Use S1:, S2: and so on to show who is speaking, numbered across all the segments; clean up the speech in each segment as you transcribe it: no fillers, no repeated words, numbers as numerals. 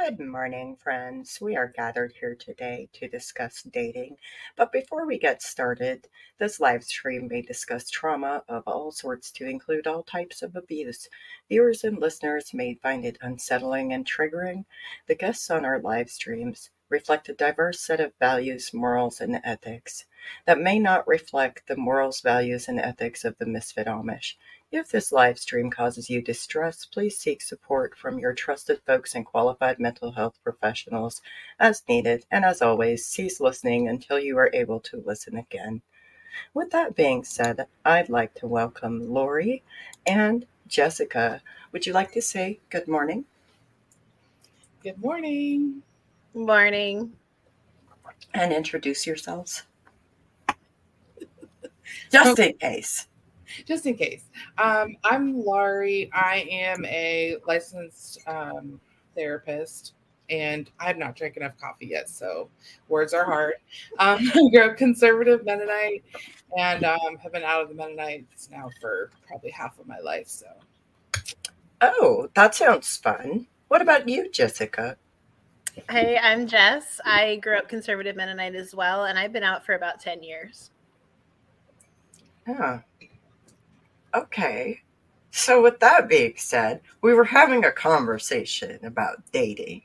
S1: Good morning, friends. We are gathered here today to discuss dating. But before we get started, this live stream may discuss trauma of all sorts to include all types of abuse. Viewers and listeners may find it unsettling and triggering. The guests on our live streams reflect a diverse set of values, morals, and ethics that may not reflect the morals, values, and ethics of the Misfit Amish. If this live stream causes you distress, please seek support from your trusted folks and qualified mental health professionals as needed. And as always, cease listening until you are able to listen again. With that being said, I'd like to welcome Lauri and Jessica. Would you like to say good morning?
S2: Good morning.
S3: Morning.
S1: And introduce yourselves? Just in case.
S2: Just in case. I'm Lauri. I am a licensed therapist, and I have not drank enough coffee yet, so words are hard. I grew up conservative Mennonite, and have been out of the Mennonites now for probably half of my life. So.
S1: Oh, that sounds fun. What about you, Jessica?
S3: Hey, I'm Jess. I grew up conservative Mennonite as well, and I've been out for about 10 years.
S1: Yeah. Okay. So, with that being said, we were having a conversation about dating.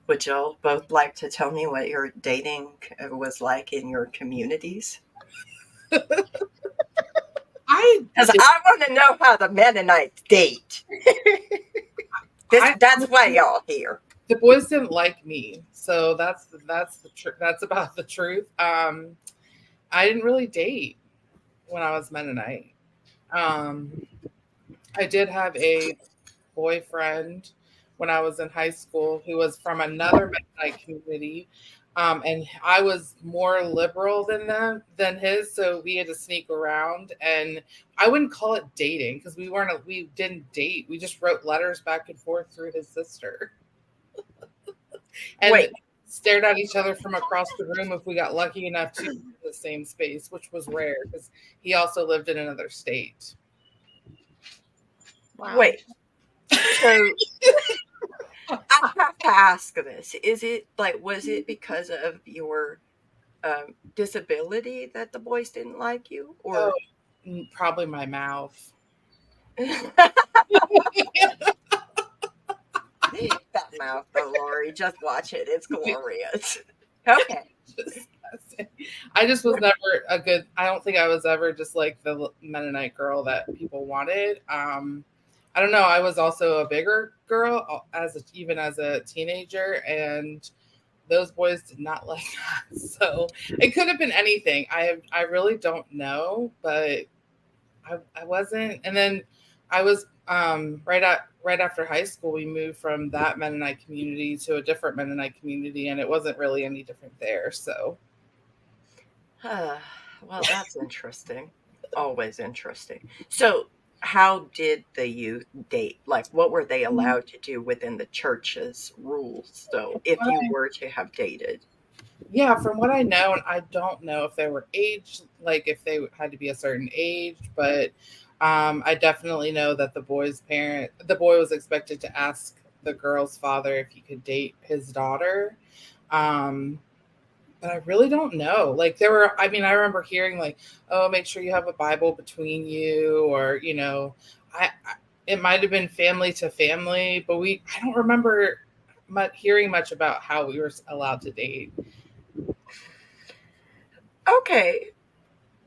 S1: Would y'all both like to tell me what your dating was like in your communities? Because I want to know how the Mennonites date. That's why y'all here.
S2: The boys didn't like me, so that's that's about the truth. I didn't really date when I was Mennonite. I did have a boyfriend when I was in high school who was from another Mennonite community, and I was more liberal than his, so we had to sneak around. And I wouldn't call it dating because we didn't date. We just wrote letters back and forth through his sister, and
S1: Wait.
S2: Stared at each other from across the room if we got lucky enough to be in the same space, which was rare because he also lived in another state.
S1: Wow. Wait. So I have to ask this. Was it because of your disability that the boys didn't like you? Or
S2: probably my mouth.
S1: That mouth, though, Lauri. Just watch it. It's glorious. Okay.
S2: I just was never I don't think I was ever just like the Mennonite girl that people wanted. I don't know. I was also a bigger girl even as a teenager, and those boys did not like that. So it could have been anything. I really don't know, but I wasn't. And then I was right after high school, we moved from that Mennonite community to a different Mennonite community, and it wasn't really any different there. So,
S1: well, that's interesting. Always interesting. So, how did the youth date? Like, what were they allowed to do within the church's rules, though, if you were to have dated?
S2: Yeah, from what I know, and I don't know if they were aged, like if they had to be a certain age, but I definitely know that the boy was expected to ask the girl's father if he could date his daughter. But I really don't know. Like I remember hearing like, oh, make sure you have a Bible between you, or, it might have been family to family, but I don't remember hearing much about how we were allowed to date.
S1: Okay.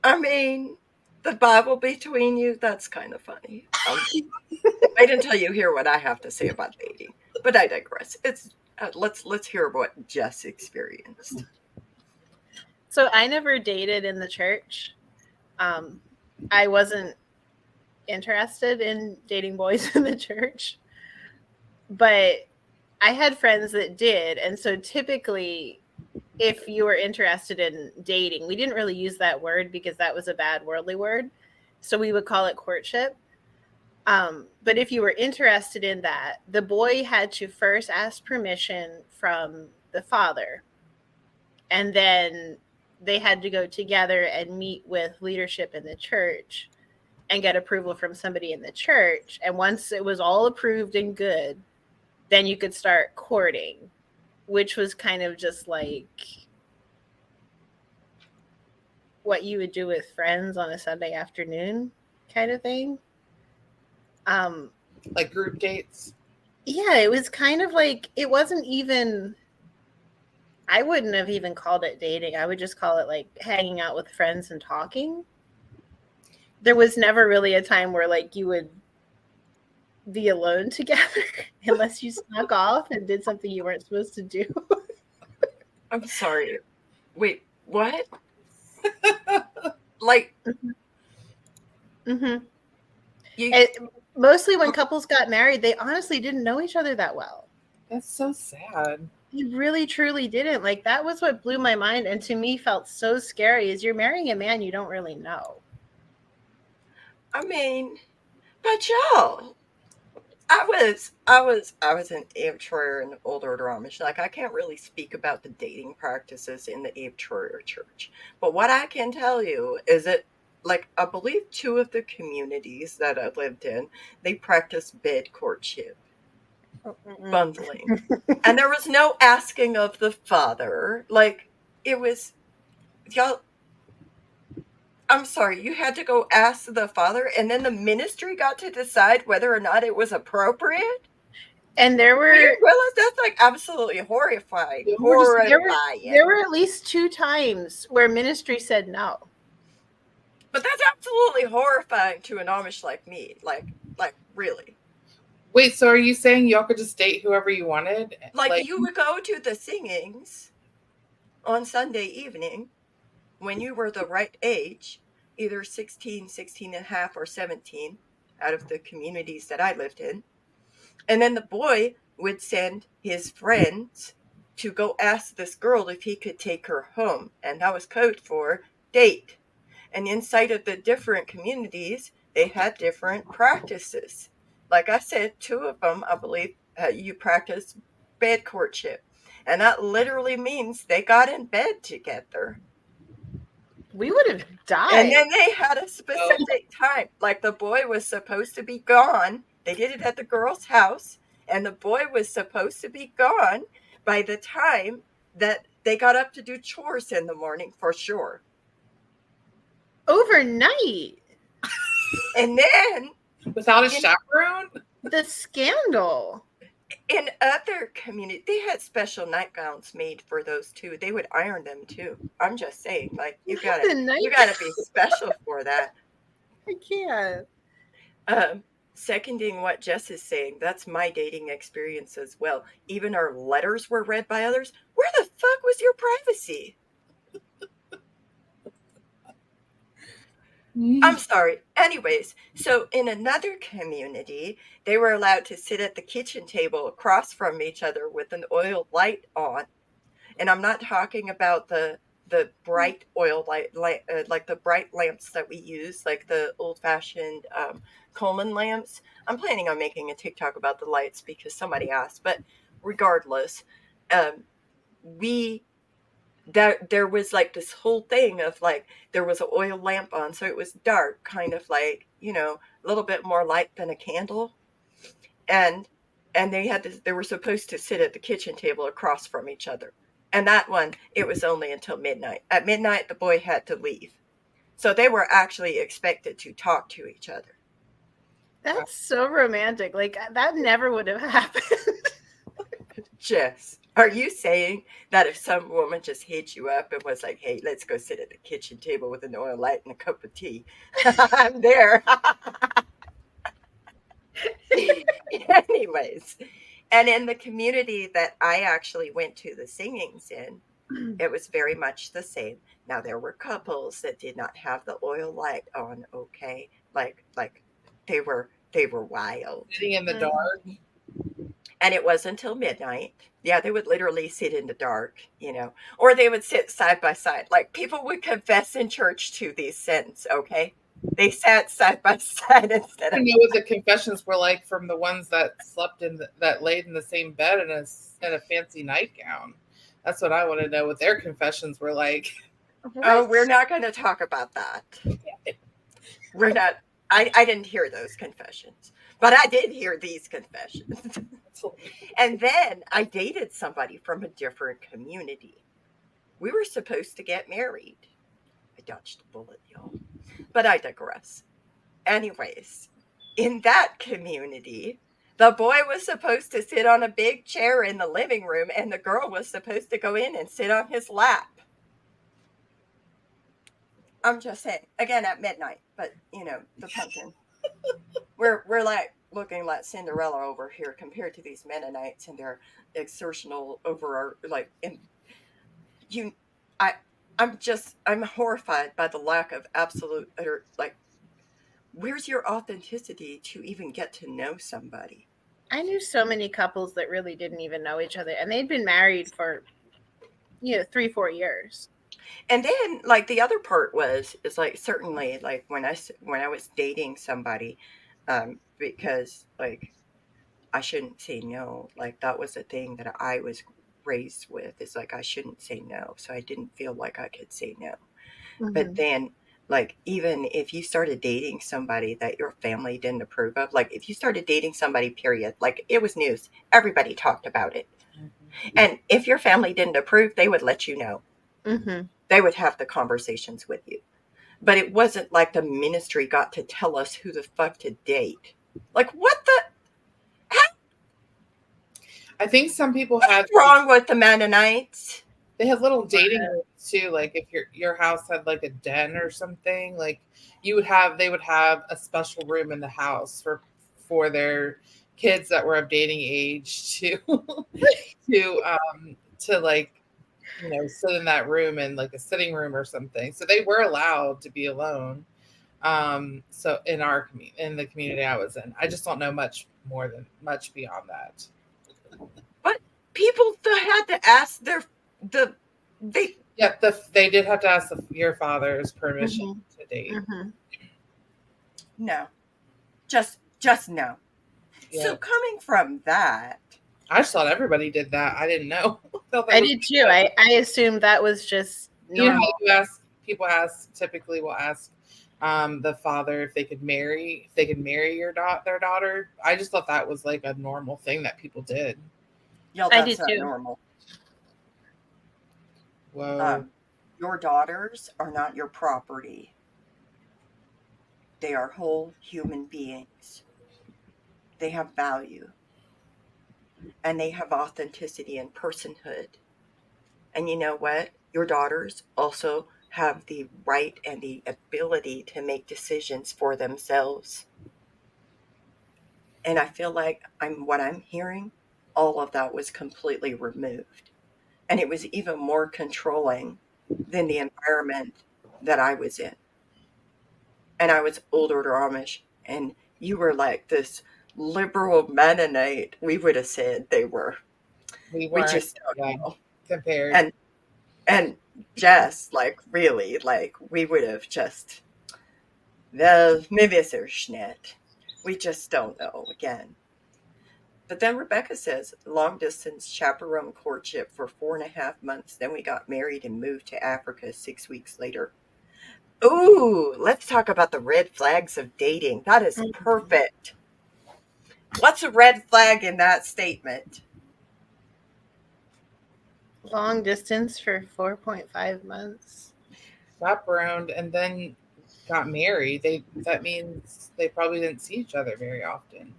S1: I mean, the Bible between you, that's kind of funny. Wait until you hear what I have to say about dating. But I digress. Let's hear what Jess experienced.
S3: So I never dated in the church. I wasn't interested in dating boys in the church, but I had friends that did. And so typically, if you were interested in dating, we didn't really use that word because that was a bad worldly word. So we would call it courtship. But if you were interested in that, the boy had to first ask permission from the father. And then they had to go together and meet with leadership in the church and get approval from somebody in the church. And once it was all approved and good, then you could start courting, which was kind of just like what you would do with friends on a Sunday afternoon kind of thing.
S2: Like group dates.
S3: Yeah, it was kind of like, it wasn't even, I wouldn't have even called it dating. I would just call it like hanging out with friends and talking. There was never really a time where like you would be alone together unless you snuck off and did something you weren't supposed to do.
S1: I'm sorry. Wait, what? Like,
S3: Mm-hmm.
S1: you,
S3: Mostly when couples got married, they honestly didn't know each other that well.
S2: That's so sad.
S3: They really, truly didn't. Like, that was what blew my mind, and to me felt so scary, is you're marrying a man you don't really know.
S1: I mean, but y'all, I was an Ave Troyer in the Old Order Amish. Like, I can't really speak about the dating practices in the Ave Troyer church, but what I can tell you is that, like, I believe 2 of the communities that I lived in, they practiced bed courtship, bundling, and there was no asking of the father. Like, it was, y'all. I'm sorry, you had to go ask the father, and then the ministry got to decide whether or not it was appropriate?
S3: And there
S1: Do
S3: were
S1: you realize that's like absolutely horrifying?
S2: Yeah, we're just-
S3: there were at least 2 times where ministry said no.
S1: But that's absolutely horrifying to an Amish like me. Like really.
S2: Wait, so are you saying y'all could just date whoever you wanted?
S1: Like you would go to the singings on Sunday evening when you were the right age, either 16, 16 and a half, or 17 out of the communities that I lived in. And then the boy would send his friends to go ask this girl if he could take her home. And that was code for date. And inside of the different communities, they had different practices. Like I said, 2 of them, I believe, you practice bed courtship. And that literally means they got in bed together.
S3: We would have died.
S1: And then they had a specific time. Like the boy was supposed to be gone. They did it at the girl's house. And the boy was supposed to be gone by the time that they got up to do chores in the morning for sure.
S3: Overnight.
S1: And then
S2: without a chaperone?
S3: The scandal.
S1: In other communities, they had special nightgowns made for those too. They would iron them too. I'm just saying, like you gotta be special for that.
S3: I can't.
S1: Seconding what Jess is saying, that's my dating experience as well. Even our letters were read by others. Where the fuck was your privacy? I'm sorry. Anyways, so in another community, they were allowed to sit at the kitchen table across from each other with an oil light on. And I'm not talking about the bright oil light, like the bright lamps that we use, like the old-fashioned Coleman lamps. I'm planning on making a TikTok about the lights because somebody asked. But regardless, there was like this whole thing of like there was an oil lamp on, so it was dark, kind of like, you know, a little bit more light than a candle. And they were supposed to sit at the kitchen table across from each other. And that one, it was only until midnight. At midnight, the boy had to leave. So they were actually expected to talk to each other.
S3: That's so romantic. Like, that never would have happened.
S1: Jess, are you saying that if some woman just hit you up and was like, hey, let's go sit at the kitchen table with an oil light and a cup of tea, I'm there. Anyways, and in the community that I actually went to the singings in, it was very much the same. Now there were couples that did not have the oil light on, okay? Like they were wild.
S2: Sitting in the dark.
S1: And it wasn't until midnight. Yeah, they would literally sit in the dark, you know, or they would sit side by side. Like people would confess in church to these sins, okay? They sat side by side instead
S2: I
S1: of.
S2: know what the confessions were like from the ones that slept that laid in the same bed in a fancy nightgown. That's what I want to know what their confessions were like.
S3: What?
S1: Oh, we're not going to talk about that. We're not. I didn't hear those confessions, but I did hear these confessions. And then I dated somebody from a different community. We were supposed to get married. I dodged a bullet, y'all. But I digress. Anyways, in that community, the boy was supposed to sit on a big chair in the living room, and the girl was supposed to go in and sit on his lap. I'm just saying, again at midnight, but the pumpkin. We're like looking like Cinderella over here compared to these Mennonites and their exertional over our you I I'm horrified by the lack of absolute utter where's your authenticity to even get to know somebody?
S3: I knew so many couples that really didn't even know each other, and they'd been married for 3-4 years.
S1: And then like the other part is like certainly like when I was dating somebody, because like I shouldn't say no. Like that was a thing that I was raised with. It's like I shouldn't say no. So I didn't feel like I could say no. But then like even if you started dating somebody that your family didn't approve of, like if you started dating somebody period, like it was news. Everybody talked about it. And if your family didn't approve, they would let you know. They would have the conversations with you. But it wasn't like the ministry got to tell us who the fuck to date. Like what the
S2: I think some people had
S1: wrong with the Mennonites?
S2: they had little dating rooms too. Like if your house had like a den or something, like they would have a special room in the house for their kids that were of dating age to to like sit in that room in like a sitting room or something. So they were allowed to be alone. So in the community I was in, I just don't know much beyond that.
S1: But people had to ask they
S2: they did have to ask your father's permission to date.
S1: No, just no.
S2: Yeah.
S1: So coming from that,
S2: I just thought everybody did that. I didn't know.
S3: I did too. I assumed that was just normal.
S2: People typically will ask the father if they could marry their daughter. I just thought that was like a normal thing that people did.
S1: Yeah, that's not normal.
S2: Whoa.
S1: Your daughters are not your property. They are whole human beings. They have value. And they have authenticity and personhood. And you know what? Your daughters also have the right and the ability to make decisions for themselves. And I feel like what I'm hearing, all of that was completely removed. And it was even more controlling than the environment that I was in. And I was older Amish, and you were like this liberal Mennonite. We would have said they were.
S2: We
S1: just don't know.
S2: Compared.
S1: And Jess, like really, like we would have just, well, maybe it's their schnet. We just don't know again. But then Rebecca says, long distance chaperone courtship for 4.5 months. Then we got married and moved to Africa 6 weeks later. Ooh, let's talk about the red flags of dating. That is perfect. What's a red flag in that statement?
S3: Long distance for 4.5 months.
S2: Chaperoned and then got married. That means they probably didn't see each other very often.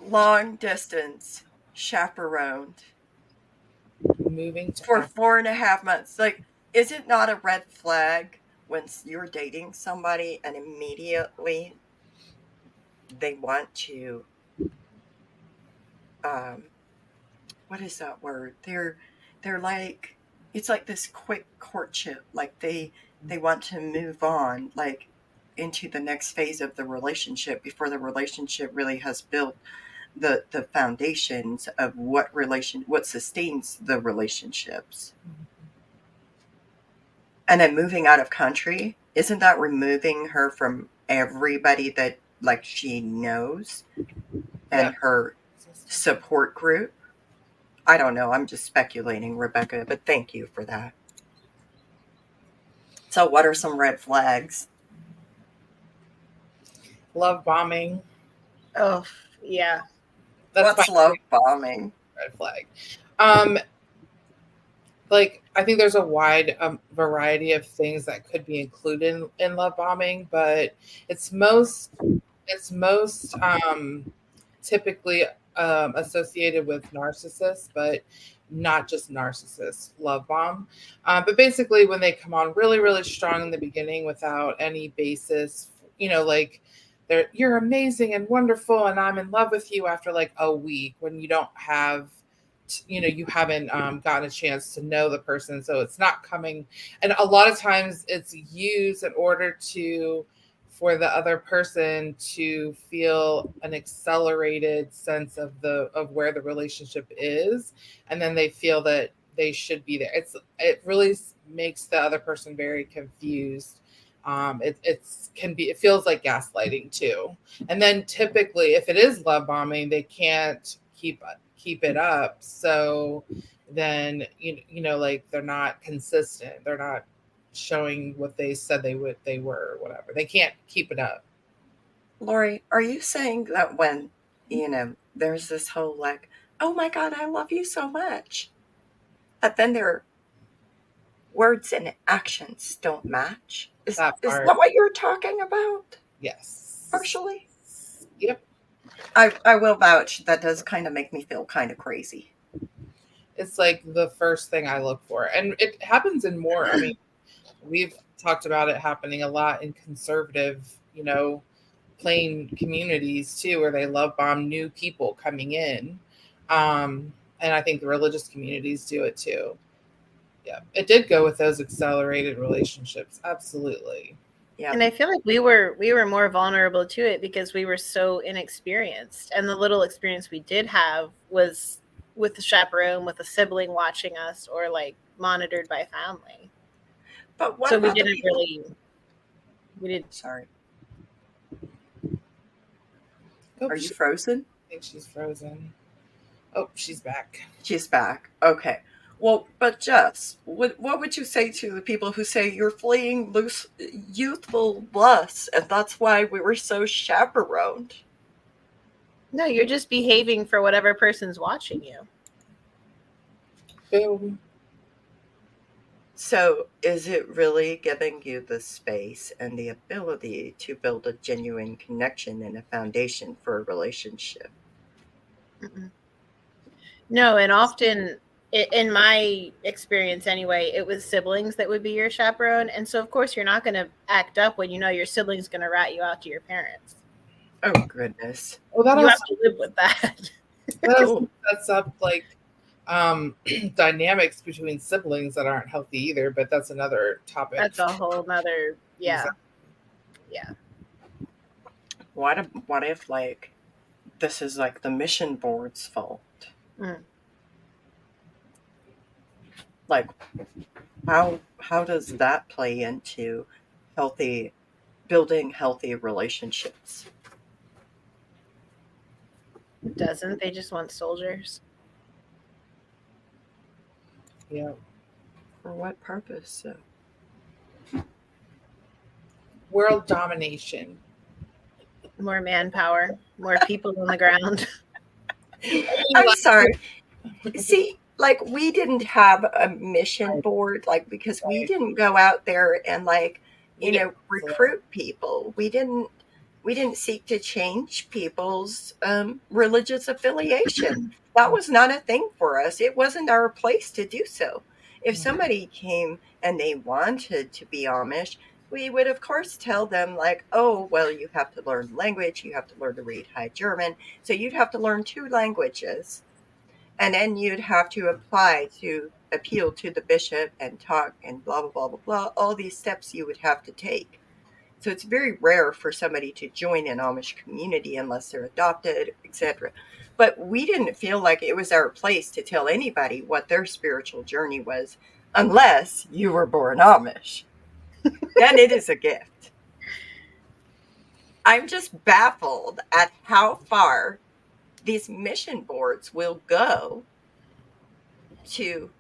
S1: Long distance chaperoned.
S2: Moving
S1: for 4.5 months. Like, is it not a red flag when you're dating somebody and immediately they want to what is that word? They're like, it's like this quick courtship. Like they want to move on like into the next phase of the relationship before the relationship really has built the foundations of what sustains the relationships. And then moving out of country, isn't that removing her from everybody that like she knows and her support group? I don't know. I'm just speculating, Rebecca, but thank you for that. So what are some red flags?
S2: Love bombing.
S3: Oh, yeah.
S2: That's
S1: What's love bombing?
S2: red flag. Um, like I think there's a wide variety of things that could be included in love bombing, but it's most typically associated with narcissists, but not just narcissists love bomb. But basically, when they come on really, really strong in the beginning without any basis, like you're amazing and wonderful, and I'm in love with you after like a week when you don't have. You haven't gotten a chance to know the person, so it's not coming. And a lot of times it's used in order to for the other person to feel an accelerated sense of where the relationship is, and then they feel that they should be there. It really makes the other person very confused. It feels like gaslighting too. And then typically if it is love bombing, they can't keep it up, so then like they're not consistent, they're not showing what they said they were or whatever. They can't keep it up.
S1: Lauri, are you saying that when, there's this whole like, oh my God, I love you so much, but then their words and actions don't match?
S2: That
S1: Is
S2: part.
S1: that what you're talking about?
S2: Yes.
S1: Partially?
S2: Yep.
S1: I will vouch that does kind of make me feel kind of crazy.
S2: It's like the first thing I look for. And it happens in more. I mean, we've talked about it happening a lot in conservative, plain communities too, where they love bomb new people coming in. And I think the religious communities do it too. Yeah, it did go with those accelerated relationships. Absolutely.
S1: Yeah.
S3: And I feel like we were more vulnerable to it because we were so inexperienced, and the little experience we did have was with the chaperone, with a sibling watching us, or like monitored by family.
S1: But what
S3: So we
S1: about the
S3: didn't
S1: people?
S3: really we did.
S1: Sorry.
S2: Oh,
S1: Are you frozen?
S2: I think she's frozen. Oh, she's back.
S1: She's back. Okay. Well, but Jess, what would you say to the people who say you're fleeing loose youthful lust, and that's why we were so chaperoned?
S3: No, you're just behaving for whatever person's watching you.
S2: Boom.
S1: So, is it really giving you the space and the ability to build a genuine connection and a foundation for a relationship?
S3: Mm-mm. No, and often, in my experience anyway, it was siblings that would be your chaperone, and so of course you're not going to act up when you know your sibling's going to rat you out to your parents.
S1: Oh goodness.
S2: Well, that
S3: You
S2: also
S3: have to live with that.
S1: Oh,
S2: sets up like dynamics between siblings that aren't healthy either, but that's another topic.
S3: That's a whole nother, yeah.
S2: Exactly.
S3: Yeah.
S1: what if like this is like the mission board's fault?
S3: Mm.
S1: Like how does that play into healthy building healthy relationships?
S3: It doesn't. They just want soldiers.
S2: Yeah.
S1: For what purpose?
S2: World domination.
S3: More manpower, more people on the ground.
S1: I'm sorry. See, like we didn't have a mission board, like because we didn't go out there and like, recruit people. We didn't seek to change people's religious affiliation. That was not a thing for us. It wasn't our place to do so. If somebody came and they wanted to be Amish, we would of course tell them like, oh well, you have to learn language, you have to learn to read High German, so you'd have to learn 2 languages, and then you'd have to apply to appeal to the bishop and talk and blah blah blah blah blah, all these steps you would have to take. So it's very rare for somebody to join an Amish community unless they're adopted, etc. But we didn't feel like it was our place to tell anybody what their spiritual journey was unless you were born Amish. Then it is a gift. I'm just baffled at how far these mission boards will go to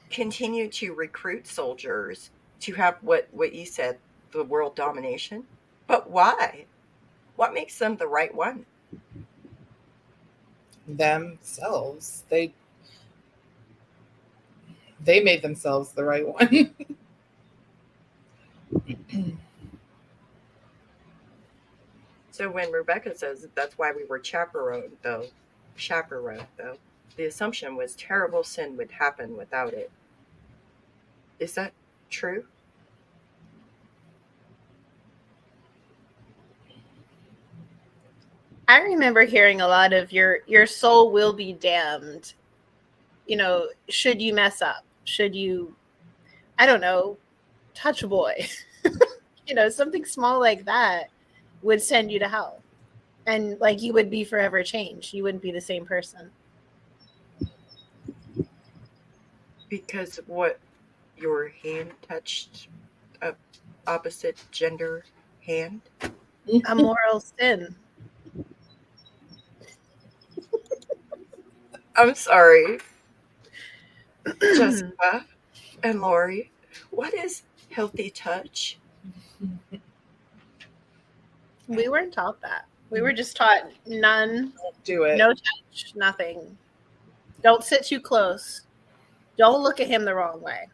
S1: continue to recruit soldiers to have what you said, the world domination. But why? What makes them the right one?
S2: themselves. They made themselves the right one.
S1: So when Rebecca says that's why we were chaperoned though, the assumption was terrible sin would happen without it. Is that true?
S3: I remember hearing a lot of your soul will be damned. Should you mess up? Should you, I don't know, touch a boy? Something small like that would send you to hell. And like you would be forever changed. You wouldn't be the same person.
S1: Because what your hand touched a opposite gender hand?
S3: A moral sin.
S1: I'm sorry, Jessica and Lauri. What is healthy touch?
S3: We weren't taught that. We were just taught none,
S2: Do it.
S3: no touch, nothing. Don't sit too close. Don't look at him the wrong way.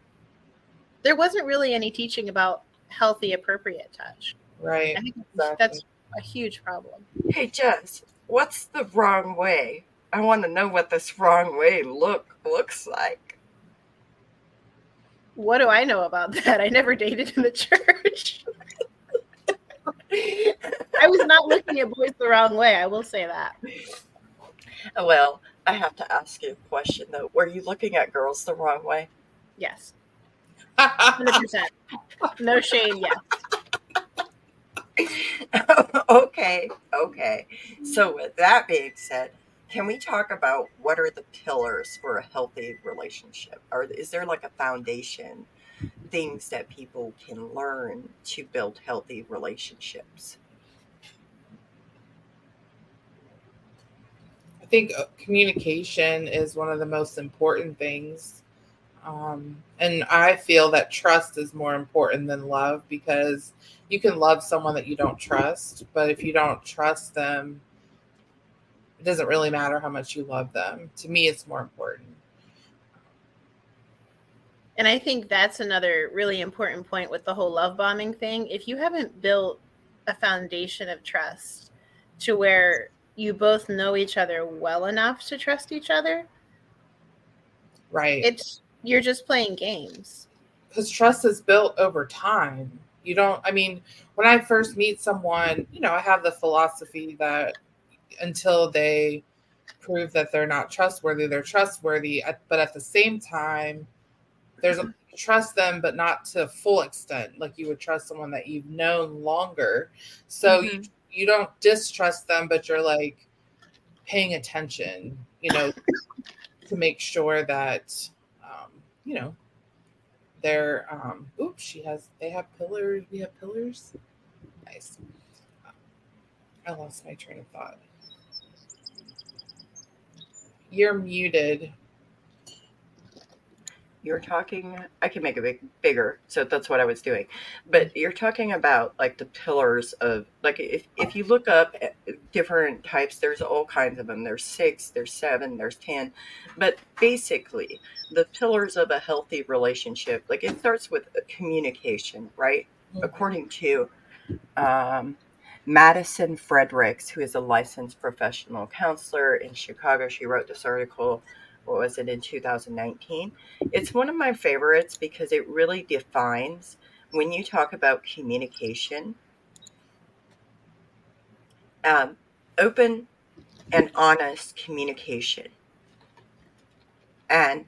S3: There wasn't really any teaching about healthy, appropriate touch.
S2: Right.
S3: I think
S2: Exactly.
S3: that's a huge problem.
S1: Hey, Jess, what's the wrong way? I want to know what this wrong way looks like.
S3: What do I know about that? I never dated in the church. I was not looking at boys the wrong way. I will say that.
S1: Well, I have to ask you a question though. Were you looking at girls the wrong way?
S3: Yes. 100%. No shame, yes.
S1: Okay. So with that being said, can we talk about what are the pillars for a healthy relationship? Or is there like a foundation, things that people can learn to build healthy relationships?
S2: I think communication is one of the most important things. And I feel that trust is more important than love, because you can love someone that you don't trust, but if you don't trust them, it doesn't really matter how much you love them. To me, it's more important.
S3: And I think that's another really important point with the whole love bombing thing. If you haven't built a foundation of trust to where you both know each other well enough to trust each other,
S2: Right.
S3: You're just playing games.
S2: Because trust is built over time. You don't, I mean, when I first meet someone, I have the philosophy that until they prove that they're not trustworthy, they're trustworthy. But at the same time, there's trust them, but not to full extent. Like you would trust someone that you've known longer. So you don't distrust them, but you're like paying attention, to make sure that, they're, they have pillars. We have pillars. Nice. I lost my train of thought. You're muted.
S1: You're talking, I can make it bigger, so that's what I was doing. But you're talking about like the pillars of, like, if you look up different types, there's all kinds of them. There's 6, there's 7, there's 10. But basically, the pillars of a healthy relationship, like it starts with communication, right?
S2: Mm-hmm.
S1: According to Madison Fredericks, who is a licensed professional counselor in Chicago, she wrote this article, what was it, in 2019. It's one of my favorites because it really defines, when you talk about communication, open and honest communication. And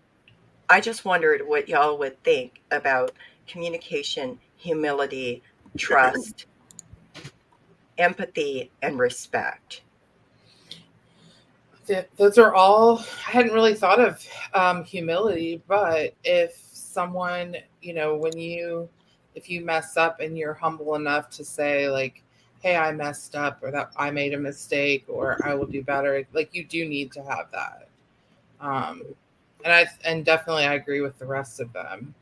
S1: I just wondered what y'all would think about communication, humility, trust, empathy, and respect.
S2: Those are all, I hadn't really thought of humility, but if someone, if you mess up and you're humble enough to say like, hey, I messed up, or that I made a mistake, or I will do better, like you do need to have that. And definitely I agree with the rest of them.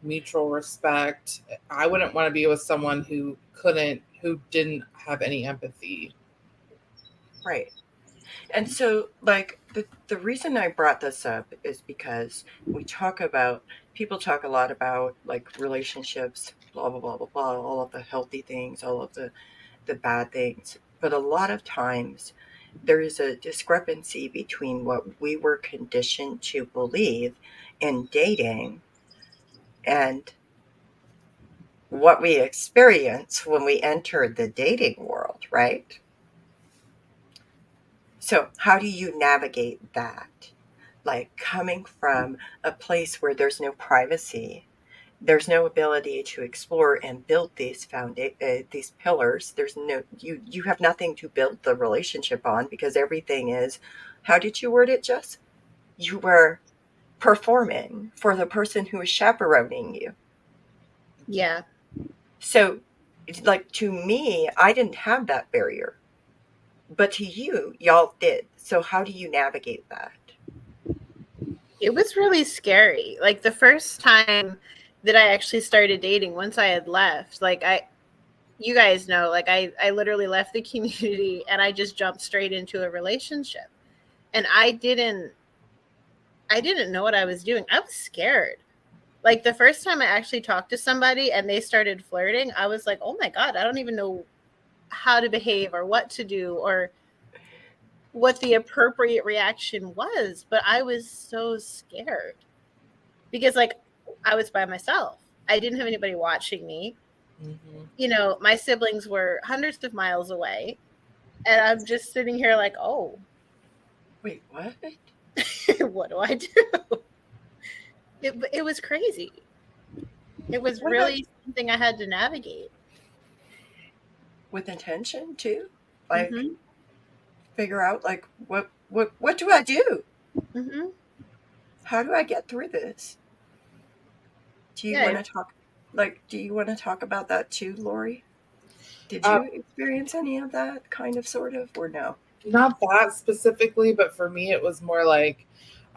S2: Mutual respect. I wouldn't want to be with someone who didn't have any empathy.
S1: Right. And so, like, The reason I brought this up is because people talk a lot about like relationships, blah, blah, blah, blah, blah, all of the healthy things, all of the bad things. But a lot of times there is a discrepancy between what we were conditioned to believe in dating and what we experience when we enter the dating world, right? So, how do you navigate that? Like coming from a place where there's no privacy, there's no ability to explore and build these pillars. There's no you have nothing to build the relationship on because everything is. How did you word it, Jess? You were performing for the person who is chaperoning you.
S3: Yeah.
S1: So, it's like to me, I didn't have that barrier, but to you, y'all did. So, how do you navigate that?
S3: It was really scary. Like the first time that I actually started dating, once I had left, you guys know, like I literally left the community and I just jumped straight into a relationship. And I didn't know what I was doing. I was scared. Like the first time I actually talked to somebody and they started flirting, I was like, "Oh my god, I don't even know how to behave or what to do or what the appropriate reaction was." But I was so scared because like I was by myself. I didn't have anybody watching me.
S2: Mm-hmm.
S3: You know, my siblings were hundreds of miles away and I'm just sitting here like, "Oh,
S1: Wait, what?
S3: what do I do?" It was crazy. It was
S1: What about
S3: really something I had to navigate.
S1: with intention too? Like
S3: Mhm.
S1: figure out like what do I do?
S3: Mhm.
S1: How do I get through this? Do you
S3: Yeah,
S1: want to talk do you want to talk about that too, Lori? Did
S2: Uh,
S1: you experience any of that kind of sort of or no?
S2: Not that specifically, but for me, it was more like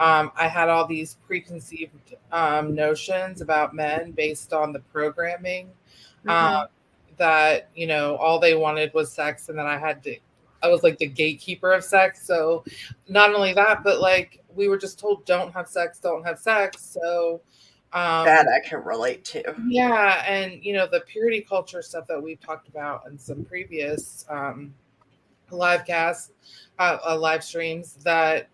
S2: I had all these preconceived notions about men based on the programming um,
S3: Mhm.
S2: that, all they wanted was sex. And then I was like the gatekeeper of sex. So not only that, but like we were just told, don't have sex, don't have sex. So,
S1: That
S2: um,
S1: I can relate to.
S2: yeah. And, the purity culture stuff that we've talked about in some previous live casts, live streams that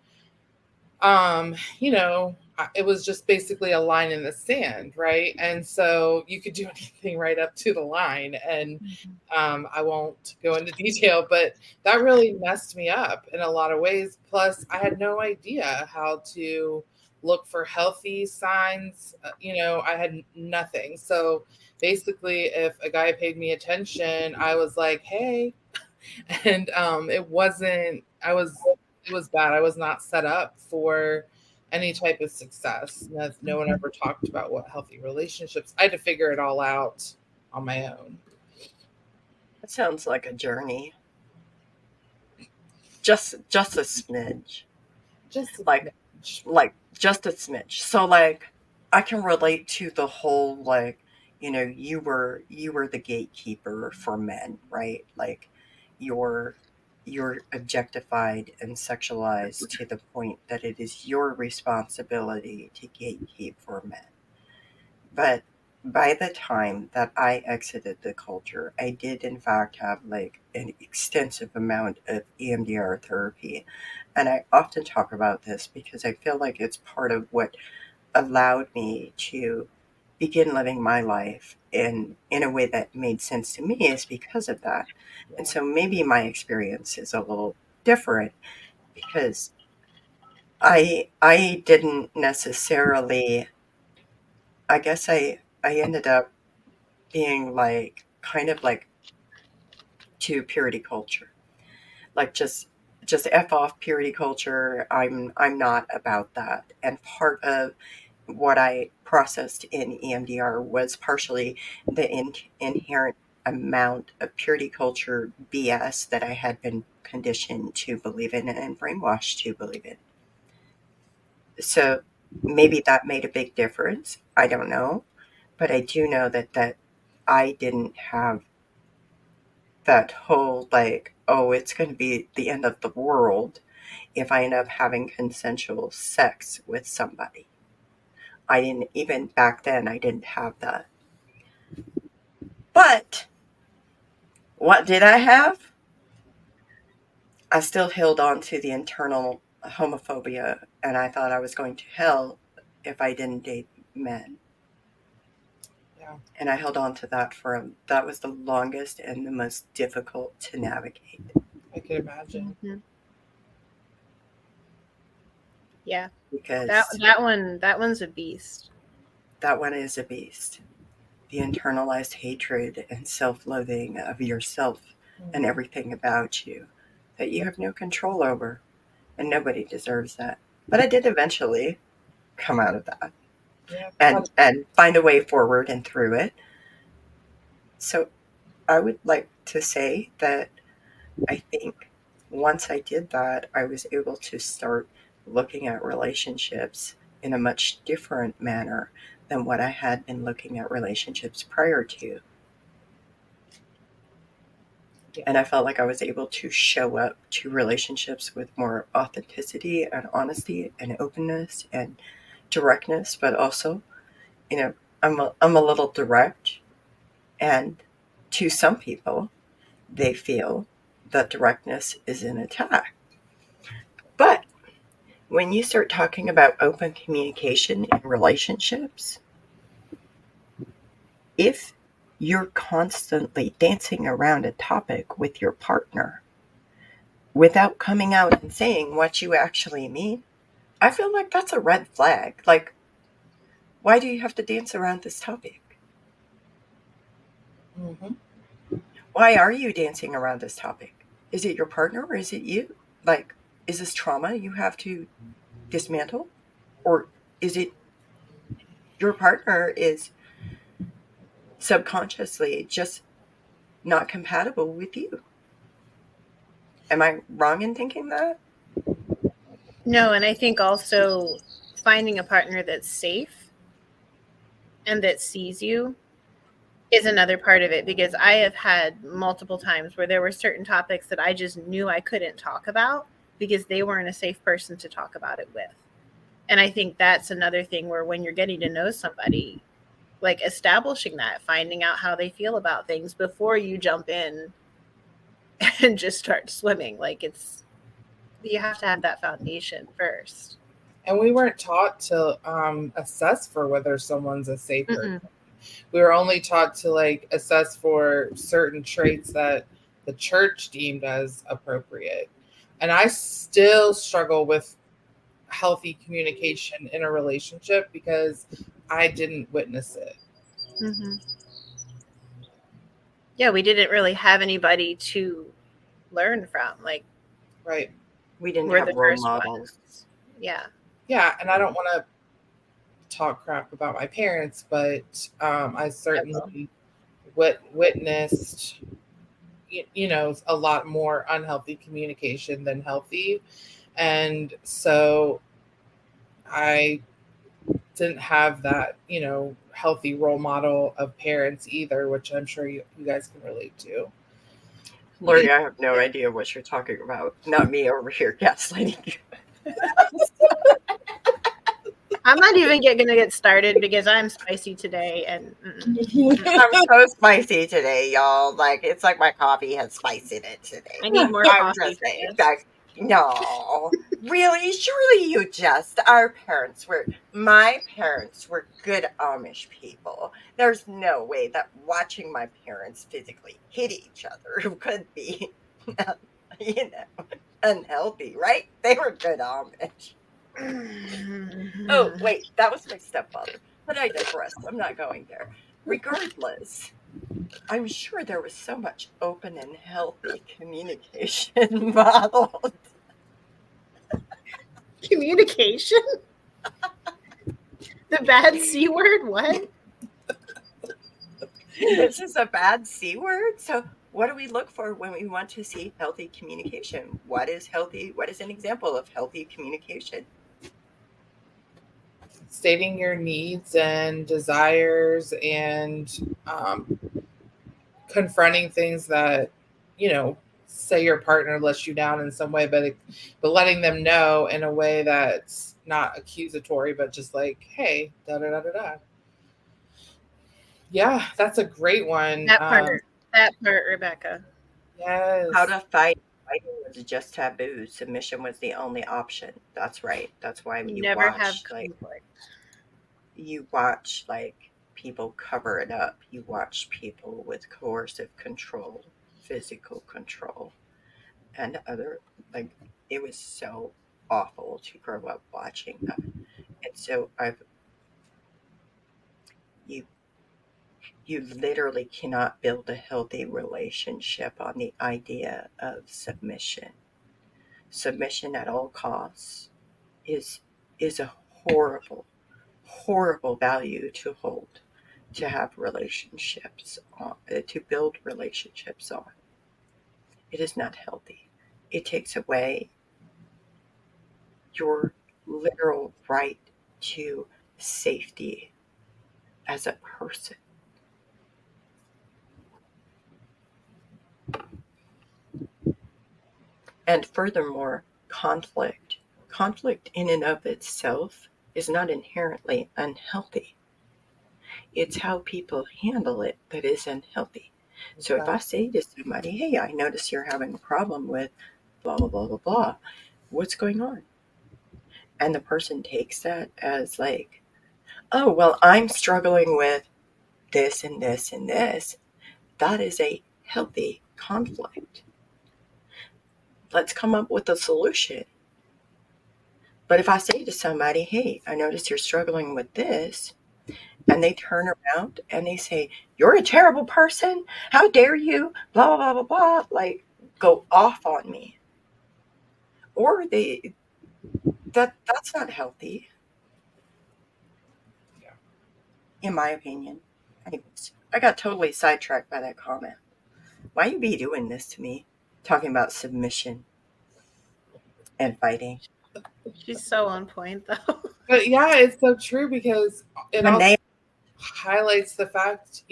S2: it was just basically a line in the sand, right? And so you could do anything right up to the line. And I won't go into detail, but that really messed me up in a lot of ways. Plus, I had no idea how to look for healthy signs. I had nothing. So basically, if a guy paid me attention, I was like, hey, and it was bad. I was not set up for any type of success. No one ever talked about what healthy relationships. I had to figure it all out on my own.
S1: That sounds like a journey. Just a smidge.
S2: Just a
S1: Like
S2: smidge.
S1: just a smidge. So like I can relate to the whole like, you were the gatekeeper for men, right? Like you're you're objectified and sexualized to the point that it is your responsibility to gatekeep for men. But by the time that I exited the culture, I did in fact have like an extensive amount of EMDR therapy. And I often talk about this because I feel like it's part of what allowed me to begin living my life in a way that made sense to me is because of that. And
S2: Yeah.
S1: so maybe my experience is a little different because I didn't necessarily I guess I ended up being like kind of like to purity culture. Like just F off purity culture. I'm not about that. And part of what I processed in EMDR was partially the inherent amount of purity culture BS that I had been conditioned to believe in and brainwashed to believe in. So maybe that made a big difference. I don't know, but I do know that I didn't have that whole like, oh, it's going to be the end of the world if I end up having consensual sex with somebody. I didn't, even back then, I didn't have that. But what did I have? I still held on to the internal homophobia, and I thought I was going to hell if I didn't date men.
S2: Yeah.
S1: And I held on to that that was the longest and the most difficult to navigate.
S2: I could imagine.
S3: Mm-hmm. Yeah.
S1: Because
S3: that one's a beast.
S1: that one is a beast. The internalized hatred and self-loathing of yourself and everything about you that you have no control over, and nobody deserves that. But I did eventually come out of that.
S2: Yeah.
S1: And find a way forward and through it. So I would like to say that I think once I did that, I was able to start looking at relationships in a much different manner than what I had been looking at relationships prior to.
S2: Yeah.
S1: And I felt like I was able to show up to relationships with more authenticity and honesty and openness and directness, but also, I'm a little direct, and to some people, they feel that directness is an attack. But when you start talking about open communication in relationships, if you're constantly dancing around a topic with your partner without coming out and saying what you actually mean, I feel like that's a red flag. Like, why do you have to dance around this topic?
S2: Mm-hmm.
S1: Why are you dancing around this topic? Is it your partner or is it you? Like, is this trauma you have to dismantle? Or is it your partner is subconsciously just not compatible with you? Am I wrong in thinking that?
S3: No, and I think also finding a partner that's safe and that sees you is another part of it, because I have had multiple times where there were certain topics that I just knew I couldn't talk about because they weren't a safe person to talk about it with. And I think that's another thing where when you're getting to know somebody, like establishing that, finding out how they feel about things before you jump in and just start swimming. Like, you have to have that foundation first.
S2: And we weren't taught to assess for whether someone's a safe person.
S3: Mm-mm.
S2: We were only taught to like assess for certain traits that the church deemed as appropriate. And I still struggle with healthy communication in a relationship because I didn't witness it.
S3: Mm-hmm. Yeah, we didn't really have anybody to learn from. Like,
S2: Right.
S1: We didn't
S3: we're
S1: have
S3: the
S1: role
S3: first
S1: models.
S3: ones. Yeah.
S2: Yeah. And I don't want to talk crap about my parents, but I certainly witnessed, a lot more unhealthy communication than healthy. And so I didn't have that, healthy role model of parents either, which I'm sure you guys can relate to.
S1: Lori, I have no idea what you're talking about. Not me over here gaslighting you.
S3: I'm not even going to get started because I'm spicy today, and
S1: I'm so spicy today, y'all. Like, it's like my coffee has spice in it today.
S3: I need more
S1: I'm
S3: coffee
S1: just
S3: for
S1: saying.
S3: this.
S1: Like, no. Really? Surely you just. My parents were good Amish people. There's no way that watching my parents physically hit each other could be, unhealthy, right? They were good Amish. Oh, wait, that was my stepfather. But I digress. I'm not going there. Regardless, I'm sure there was so much open and healthy communication modeled.
S3: Communication? The bad C word? What?
S1: This is a bad C word. So, what do we look for when we want to see healthy communication? What is healthy? What is an example of healthy communication?
S2: Stating your needs and desires and confronting things that, say your partner lets you down in some way, but letting them know in a way that's not accusatory, but just like, hey, da da da da da. Yeah, that's a great one.
S3: That part, Rebecca.
S2: Yes.
S1: How to fight. Fighting was just taboo. Submission was the only option. That's right. That's why
S3: You
S1: you
S3: never have
S1: watch like
S3: conflict.
S1: people cover it up. You watch people with coercive control, physical control, and other like it was so awful to grow up watching that. And so I've you you literally cannot build a healthy relationship on the idea of submission. Submission at all costs is is a horrible value to hold, to have relationships on, to build relationships on. It is not healthy. It takes away your literal right to safety as a person. And furthermore, conflict in and of itself is not inherently unhealthy. It's how people handle it that is unhealthy. So if I say to somebody, hey, I notice you're having a problem with blah, blah, blah, blah, blah, what's going on? And the person takes that as like, oh, well, I'm struggling with this and this and this. That is a healthy conflict. Let's come up with a solution. But if I say to somebody, hey, I notice you're struggling with this, and they turn around and they say, you're a terrible person. How dare you? Blah, blah, blah, blah, like go off on me. Or that's not healthy,
S2: Yeah.
S1: in my opinion. Anyways, I got totally sidetracked by that comment. Why you be doing this to me? Talking about submission and fighting.
S3: She's so on point, though.
S2: But yeah, it's so true because it
S1: When
S2: also
S1: they
S2: highlights the fact,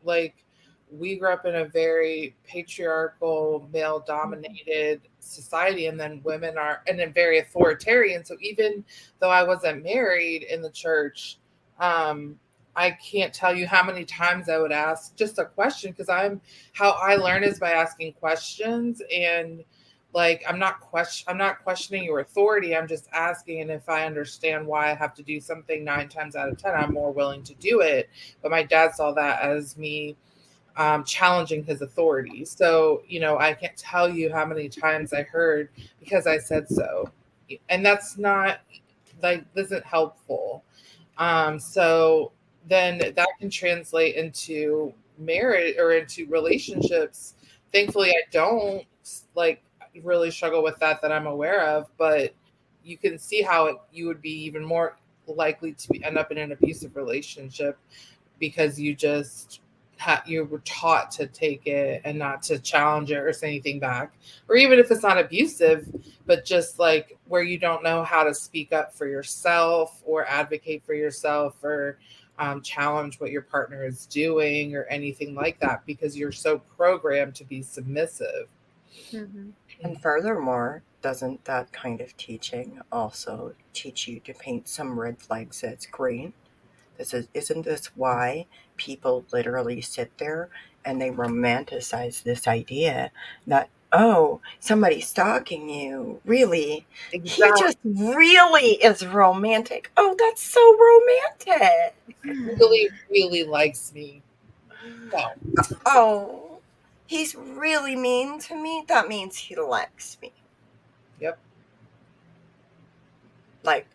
S2: like we grew up in a very patriarchal, male dominated society, and then women are, and then very authoritarian. So even though I wasn't married in the church, I can't tell you how many times I would ask just a question because how I learn is by asking questions. And like I'm not questioning your authority. I'm just asking, and if I understand why I have to do something 9 times out of 10, I'm more willing to do it. But my dad saw that as me challenging his authority. So I can't tell you how many times I heard because I said so, and that's not like isn't helpful. So then that can translate into marriage or into relationships. Thankfully, I don't like really struggle with that I'm aware of, but you can see how you would be even more likely to end up in an abusive relationship because you were taught to take it and not to challenge it or say anything back, or even if it's not abusive, but just like where you don't know how to speak up for yourself or advocate for yourself or challenge what your partner is doing or anything like that because you're so programmed to be submissive.
S3: Mm-hmm.
S1: And furthermore, doesn't that kind of teaching also teach you to paint some red flags as green? Isn't this why people literally sit there and they romanticize this idea that, oh, somebody's stalking you? Really? He
S2: Exactly.
S1: just really is romantic. Oh, that's so romantic.
S2: Really, really likes me. No.
S1: Oh, he's really mean to me. That means he likes me.
S2: Yep.
S1: Like,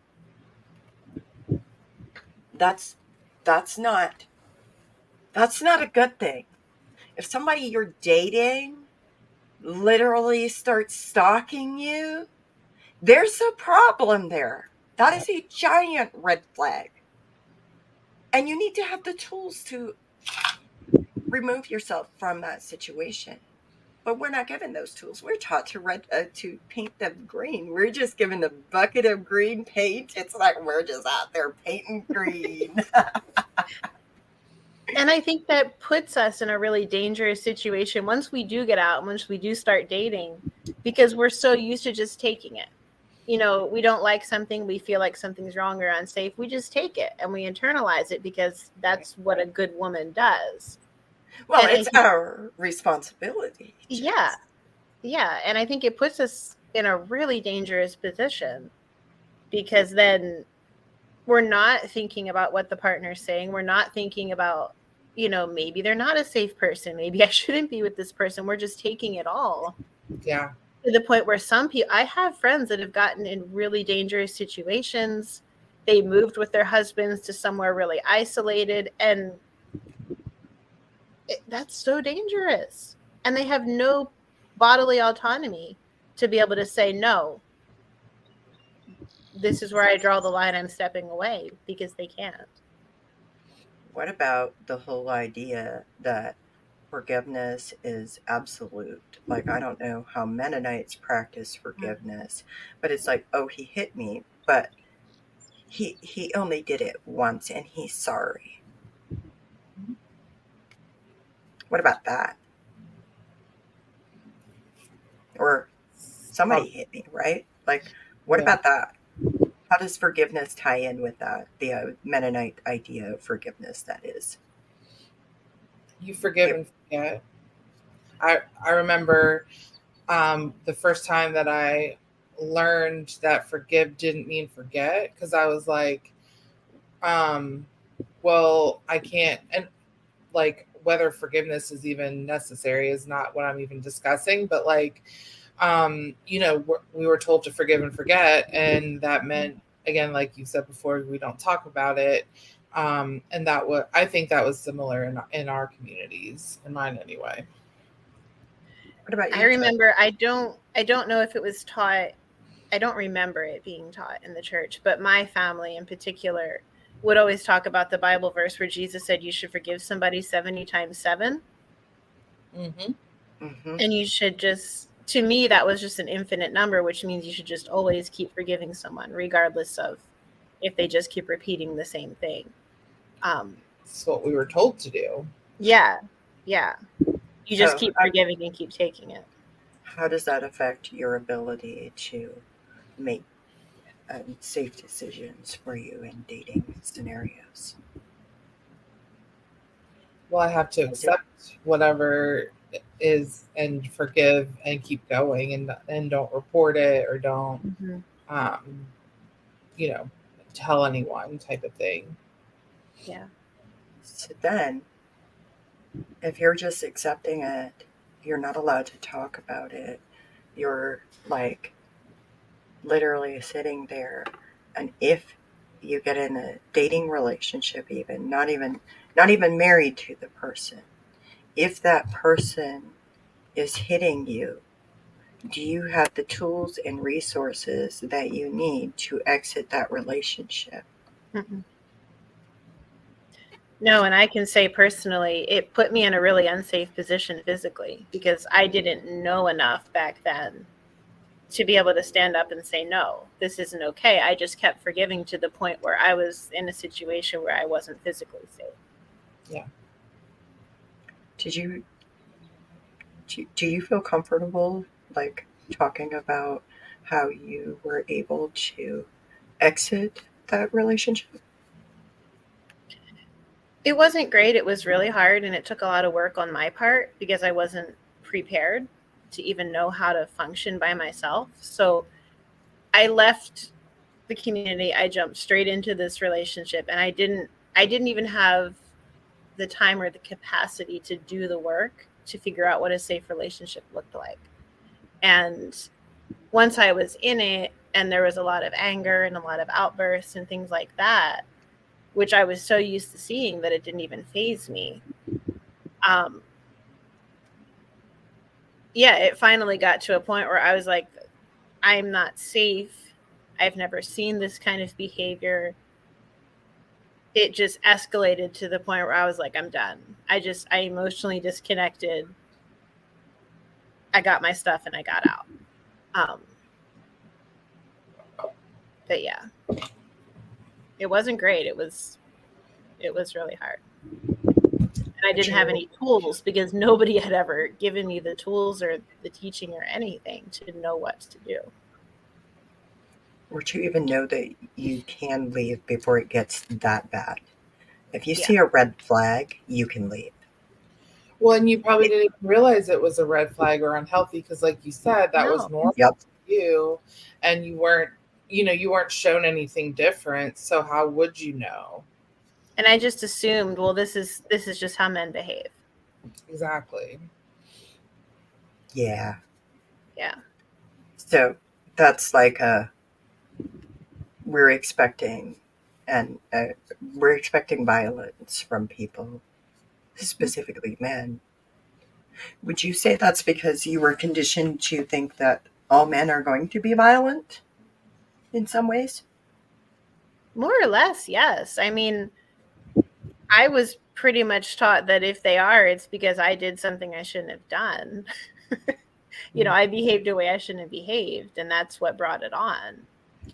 S1: that's that's not that's not a good thing. If somebody you're dating literally starts stalking you, there's a problem there. That is a giant red flag. And you need to have the tools to remove yourself from that situation. But we're not given those tools. We're taught to paint them green. We're just given a bucket of green paint. It's like we're just out there painting green.
S3: And I think that puts us in a really dangerous situation once we do get out, once we do start dating, because we're so used to just taking it. You know, we don't like something, we feel like something's wrong or unsafe, we just take it and we internalize it because that's what a good woman does.
S1: Well,
S3: And I
S1: it's
S3: think,
S1: our responsibility,
S3: yeah,
S1: Jess.
S3: yeah. And I think it puts us in a really dangerous position because then we're not thinking about what the partner's saying. We're not thinking about, you know, maybe they're not a safe person. Maybe I shouldn't be with this person. We're just taking it all.
S2: Yeah.
S3: To the point where some people, I have friends that have gotten in really dangerous situations. They moved with their husbands to somewhere really isolated, and that's so dangerous. And they have no bodily autonomy to be able to say, no, this is where I draw the line. I'm stepping away, because they can't.
S1: What about the whole idea that forgiveness is absolute? Like, I don't know how Mennonites practice forgiveness, but it's like, oh, he hit me, but he only did it once and he's sorry. What about that? Or somebody
S2: Um,
S1: hit me, right? Like, what
S2: yeah.
S1: about that? How does forgiveness tie in with that? The Mennonite idea of forgiveness, that is.
S2: You forgive and forget. I remember the first time that I learned that forgive didn't mean forget, because I was like, um, well, I can't, and like whether forgiveness is even necessary is not what I'm even discussing, but like, you know, we were told to forgive and forget, and that meant, again, like you said before, we don't talk about it. And that was, I think that was similar in our communities, in mine anyway.
S1: What about
S3: I
S1: you, Jess?
S3: remember, I don't know if it was taught, I don't remember it being taught in the church, but my family in particular would always talk about the Bible verse where Jesus said you should forgive somebody 70 times 7.
S2: Mm-hmm.
S1: Mm-hmm.
S3: And you should just, to me, that was just an infinite number, which means you should just always keep forgiving someone, regardless of if they just keep repeating the same thing.
S2: It's what we were told to do.
S3: Yeah, yeah. You just
S1: So,
S3: keep forgiving and keep taking it.
S1: how does that affect your ability to make safe decisions for you in dating scenarios?
S2: Well, I have to
S1: Does it?
S2: accept whatever is and forgive and keep going, and don't report it, or don't,
S3: Mm-hmm.
S2: um, you know, tell anyone, type of thing.
S3: Yeah.
S1: So then, if you're just accepting it, you're not allowed to talk about it. You're like literally sitting there, and if you get in a dating relationship, even not even married to the person, if that person is hitting you, do you have the tools and resources that you need to exit that relationship?
S3: Mm-mm. No, and I can say personally, it put me in a really unsafe position physically because I didn't know enough back then to be able to stand up and say, no, this isn't okay. I just kept forgiving to the point where I was in a situation where I wasn't physically safe.
S2: Yeah.
S1: Did you do you feel comfortable like talking about how you were able to exit that relationship?
S3: It wasn't great. It was really hard, and it took a lot of work on my part because I wasn't prepared to even know how to function by myself. So I left the community. I jumped straight into this relationship, and I didn't even have the time or the capacity to do the work to figure out what a safe relationship looked like. And once I was in it, and there was a lot of anger and a lot of outbursts and things like that, which I was so used to seeing that it didn't even faze me. Um, yeah, it finally got to a point where I was like, I'm not safe. I've never seen this kind of behavior. It just escalated to the point where I was like, I'm done. I emotionally disconnected. I got my stuff and I got out. Um, but yeah, it wasn't great. It was really hard. And I didn't have any tools because nobody had ever given me the tools or the teaching or anything to know what to do.
S1: Or to even know that you can leave before it gets that bad. If you
S3: Yeah.
S1: see a red flag, you can leave.
S2: Well, and you probably didn't even realize it was a red flag or unhealthy because, like you said, that was
S3: No.
S2: normal
S1: Yep.
S2: to you, and you weren't shown anything different. So how would you know?
S3: And I just assumed, well, this is just how men behave.
S2: Exactly.
S1: Yeah.
S3: Yeah.
S1: So that's like we're expecting, and we're expecting violence from people, specifically men. Would you say that's because you were conditioned to think that all men are going to be violent in some ways?
S3: More or less, yes. I mean, I was pretty much taught that if they are, it's because I did something I shouldn't have done. I behaved a way I shouldn't have behaved, and that's what brought it on.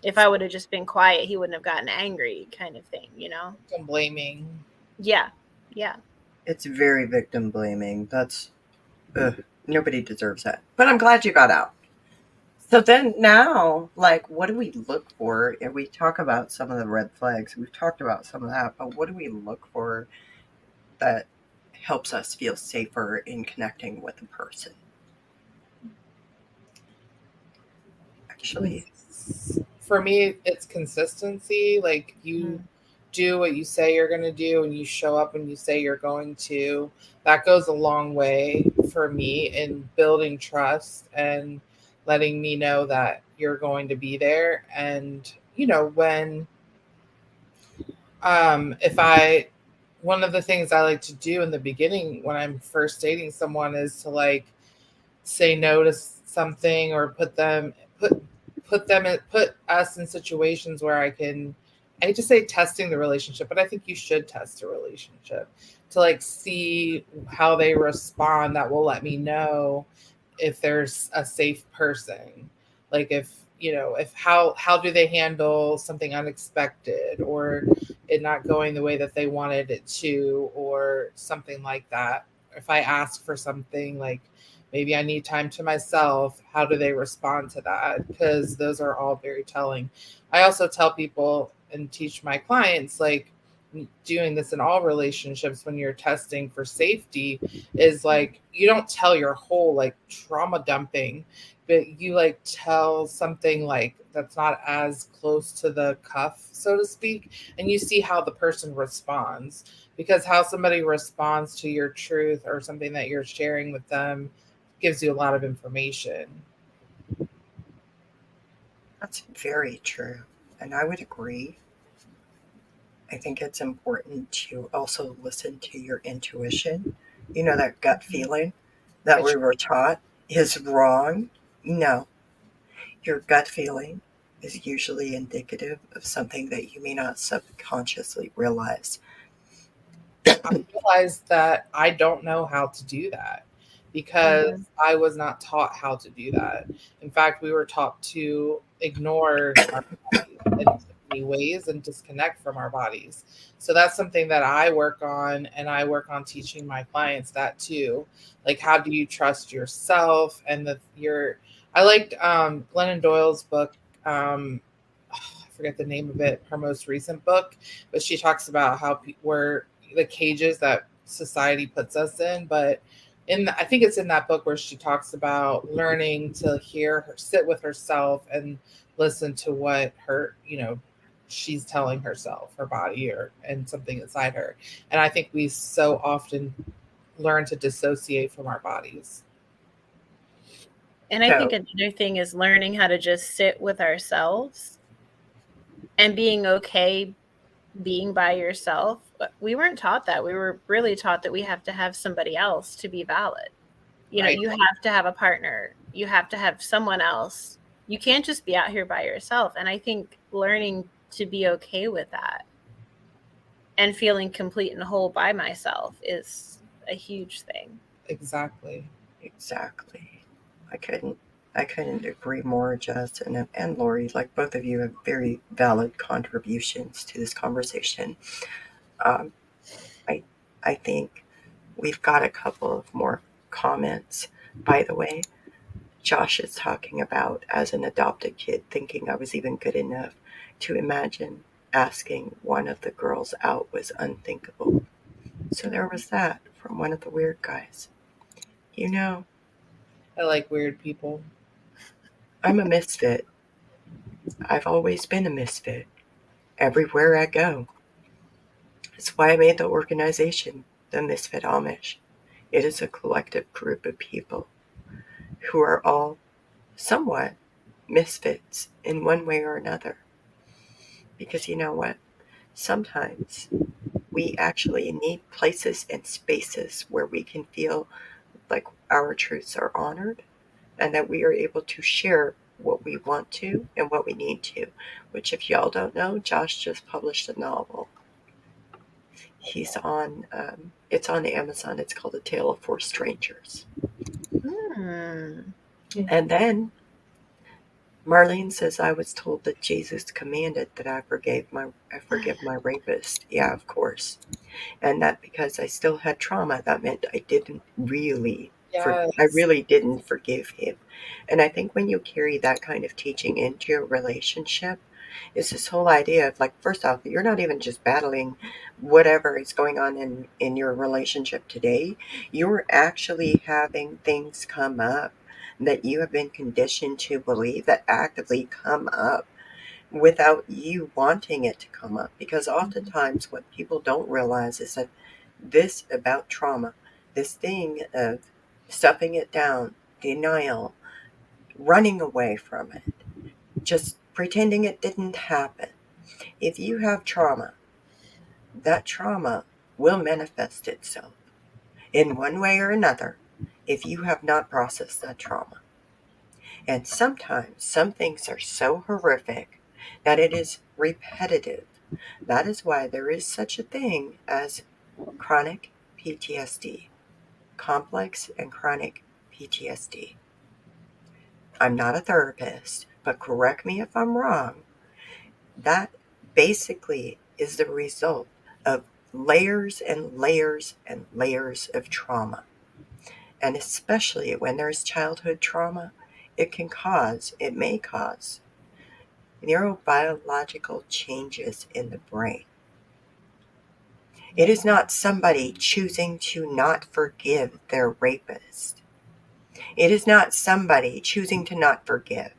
S3: If I would have just been quiet, he wouldn't have gotten angry, kind of thing,
S2: Some blaming.
S3: Yeah. Yeah.
S1: It's very victim blaming. That's nobody deserves that. But I'm glad you got out. So then now, like, what do we look for? And we talk about some of the red flags. We've talked about some of that, but what do we look for that helps us feel safer in connecting with a person? Actually,
S2: For me, it's consistency. Like you do what you say you're going to do and you show up and you say you're going to. That goes a long way for me in building trust and letting me know that you're going to be there. And, when, if I, one of the things I like to do in the beginning when I'm first dating someone is to like say no to something or put us in situations where I hate to say testing the relationship, but I think you should test a relationship to like see how they respond. That will let me know if there's a safe person. Like if how do they handle something unexpected or it not going the way that they wanted it to or something like that. If I ask for something like maybe I need time to myself, how do they respond to that? Because those are all very telling. I also tell people and teach my clients like doing this in all relationships when you're testing for safety is like you don't tell your whole like trauma dumping, but you like tell something like that's not as close to the cuff, so to speak, and you see how the person responds, because how somebody responds to your truth or something that you're sharing with them gives you a lot of information.
S1: that's very true. And I would agree. I think it's important to also listen to your intuition. That gut feeling that we were taught is wrong. No, your gut feeling is usually indicative of something that you may not subconsciously realize.
S2: I realized that I don't know how to do that because I was not taught how to do that. In fact, we were taught to ignore our bodies in many ways and disconnect from our bodies. So that's something that I work on, and I work on teaching my clients that too. Like, how do you trust yourself? And I liked Glennon Doyle's book. I forget the name of it, her most recent book, but she talks about how we're the cages that society puts us in. But I think it's in that book where she talks about learning to hear her, sit with herself, and listen to what she's telling herself, her body, and something inside her. And I think we so often learn to dissociate from our bodies.
S3: And I think another thing is learning how to just sit with ourselves and being okay being by yourself. We weren't taught that. We were really taught that we have to have somebody else to be valid.
S2: Right.
S3: You have to have a partner. You have to have someone else. You can't just be out here by yourself. And I think learning to be okay with that and feeling complete and whole by myself is a huge thing.
S2: Exactly.
S1: I couldn't agree more, Jess and Lauri. Like, both of you have very valid contributions to this conversation. Um, I I think We've got a couple of more comments. By the way, Josh is talking about as an adopted kid thinking I was even good enough to imagine asking one of the girls out was unthinkable. So there was that from one of the weird guys. You know,
S2: I like weird people.
S1: I'm a misfit. I've always been a misfit. Everywhere I go. That's why I made the organization, the Misfit Amish. It is a collective group of people who are all somewhat misfits in one way or another. Because you know what? Sometimes we actually need places and spaces where we can feel like our truths are honored and that we are able to share what we want to and what we need to. Which, if y'all don't know, Josh just published a novel. He's on, it's on Amazon. It's called A Tale of Four Strangers.
S3: Hmm.
S1: And then Marlene says, I was told that Jesus commanded that I forgive my rapist. Yeah, of course. And that because I still had trauma, that meant I
S2: Yes.
S1: really didn't forgive him. And I think when you carry that kind of teaching into your relationship, it's this whole idea of like, first off, you're not even just battling whatever is going on in your relationship today. You're actually having things come up that you have been conditioned to believe that actively come up without you wanting it to come up. Because oftentimes, what people don't realize is that this about trauma, this thing of stuffing it down, denial, running away from it, just pretending it didn't happen. If you have trauma, that trauma will manifest itself in one way or another if you have not processed that trauma. And sometimes some things are so horrific that it is repetitive. That is why there is such a thing as chronic PTSD, complex and chronic PTSD. I'm not a therapist, but correct me if I'm wrong. That basically is the result of layers and layers and layers of trauma. And especially when there's childhood trauma, it may cause neurobiological changes in the brain. It is not somebody choosing to not forgive their rapist. It is not somebody choosing to not forgive.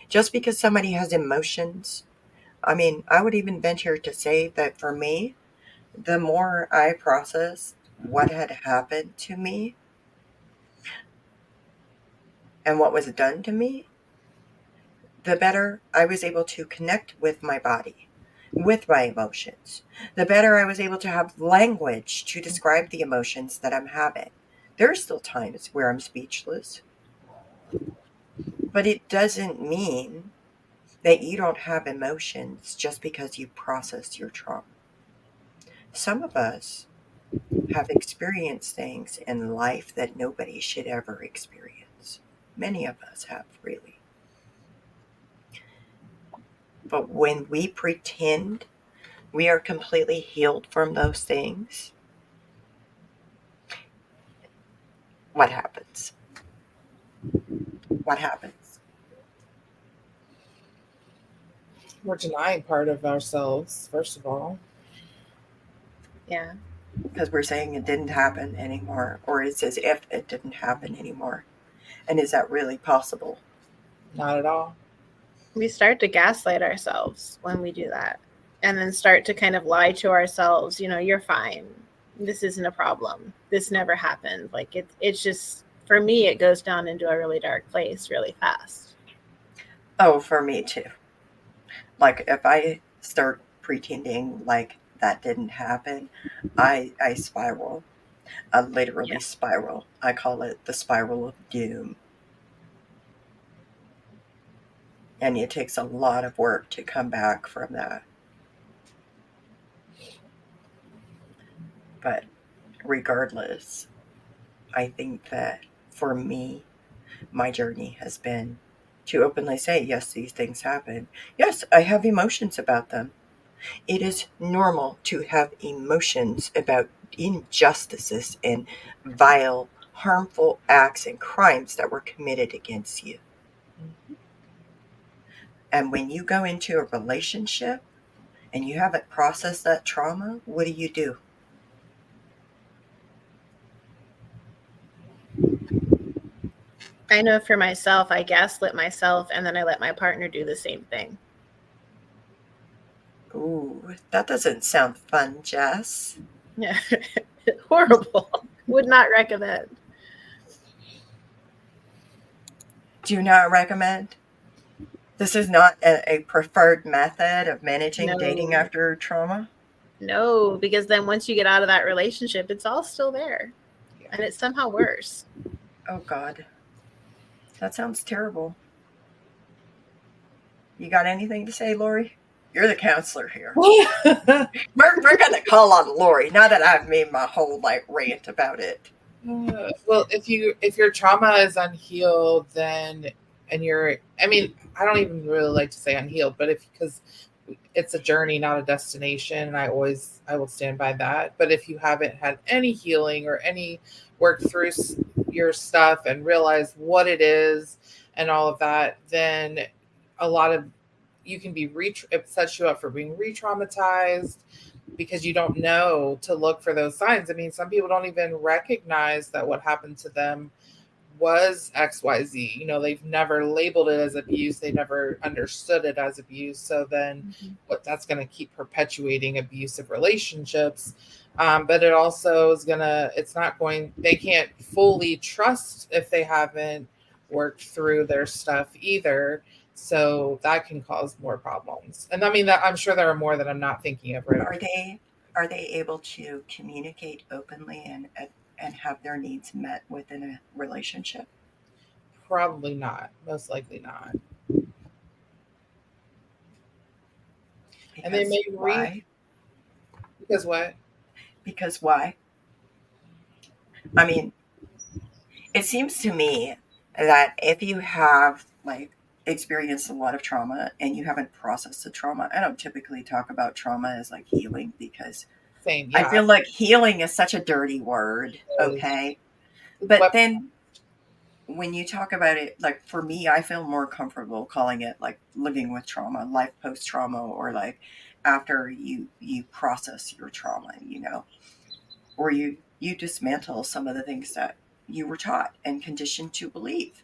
S1: Just because somebody has emotions, I mean, I would even venture to say that for me, the more I processed what had happened to me and what was done to me, the better I was able to connect with my body, with my emotions. The better I was able to have language to describe the emotions that I'm having. There are still times where I'm speechless, but it doesn't mean that you don't have emotions just because you processed your trauma. Some of us have experienced things in life that nobody should ever experience. Many of us have, really. But when we pretend we are completely healed from those things, what happens? What happens?
S2: We're denying part of ourselves, first of all.
S3: Yeah.
S1: Because we're saying it didn't happen anymore, or it's as if it didn't happen anymore. And is that really possible?
S2: Not at all.
S3: We start to gaslight ourselves when we do that, and then start to kind of lie to ourselves, you're fine, this isn't a problem, this never happened. Like it's just, for me, it goes down into a really dark place really fast.
S1: Oh, for me too. Like if I start pretending like that didn't happen, I spiral. I literally
S3: Yeah.
S1: spiral. I call it the spiral of doom. And it takes a lot of work to come back from that. But regardless, I think that for me, my journey has been to openly say, yes, these things happen. Yes, I have emotions about them. It is normal to have emotions about injustices and vile, harmful acts and crimes that were committed against you. And when you go into a relationship and you haven't processed that trauma, what do?
S3: I know for myself, I gaslit myself and then I let my partner do the same thing.
S1: Ooh, that doesn't sound fun, Jess.
S3: Yeah. Horrible. Would not recommend.
S1: Do not recommend. This is not a preferred method of managing dating
S3: No.
S1: after trauma.
S3: No, because then once you get out of that relationship, it's all still there.
S2: Yeah.
S3: And it's somehow worse.
S1: Oh, God. That sounds terrible. You got anything to say, Lauri? You're the counselor here. We're going to call on Lauri now that I've made my whole rant about it.
S2: Well, if your trauma is unhealed, then I don't even really like to say unhealed, but because it's a journey, not a destination, and I will stand by that. But if you haven't had any healing or any work through your stuff and realize what it is and all of that, then a lot of you can be it sets you up for being re-traumatized because you don't know to look for those signs. I mean, some people don't even recognize that what happened to them was XYZ. You know, they've never labeled it as abuse. They never understood it as abuse. So then that's going to keep perpetuating abusive relationships. But it also is they can't fully trust if they haven't worked through their stuff either. So that can cause more problems. And I mean, that I'm sure there are more that I'm not thinking of right now.
S1: Are they able to communicate openly and have their needs met within a relationship?
S2: Probably not. Most likely not.
S1: Because
S2: And they may
S1: why?
S2: Because what?
S1: Because why? I mean, it seems to me that if you have experienced a lot of trauma and you haven't processed the trauma, I don't typically talk about trauma as healing because
S2: Same,
S1: I
S2: yeah.
S1: feel like healing is such a dirty word, okay? But then when you talk about it, for me, I feel more comfortable calling it living with trauma, life post trauma, or after you process your trauma, or you dismantle some of the things that you were taught and conditioned to believe.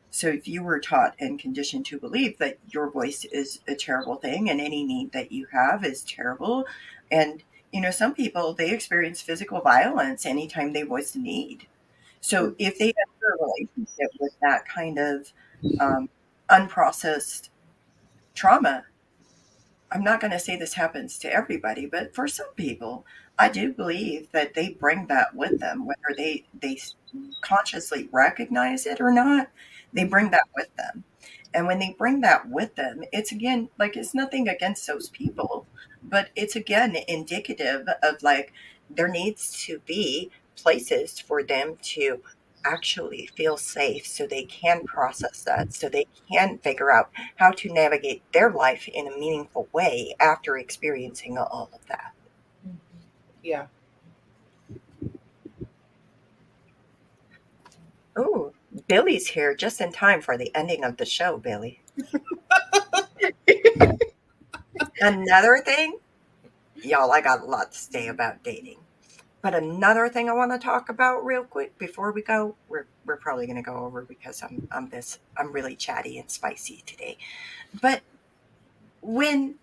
S1: So if you were taught and conditioned to believe that your voice is a terrible thing and any need that you have is terrible, and some people, they experience physical violence anytime they voice a need. So if they enter a relationship with that kind of unprocessed trauma, I'm not going to say this happens to everybody, but for some people, I do believe that they bring that with them, whether they consciously recognize it or not. They bring that with them, and when they bring that with them, it's again it's nothing against those people, but it's again indicative of there needs to be places for them to actually feel safe so they can process that, so they can figure out how to navigate their life in a meaningful way after experiencing all of that.
S2: Yeah.
S1: Oh, Billy's here just in time for the ending of the show, Billy. Another thing, y'all, I got a lot to say about dating. But another thing I want to talk about real quick before we go, we're probably going to go over because I'm really chatty and spicy today. But when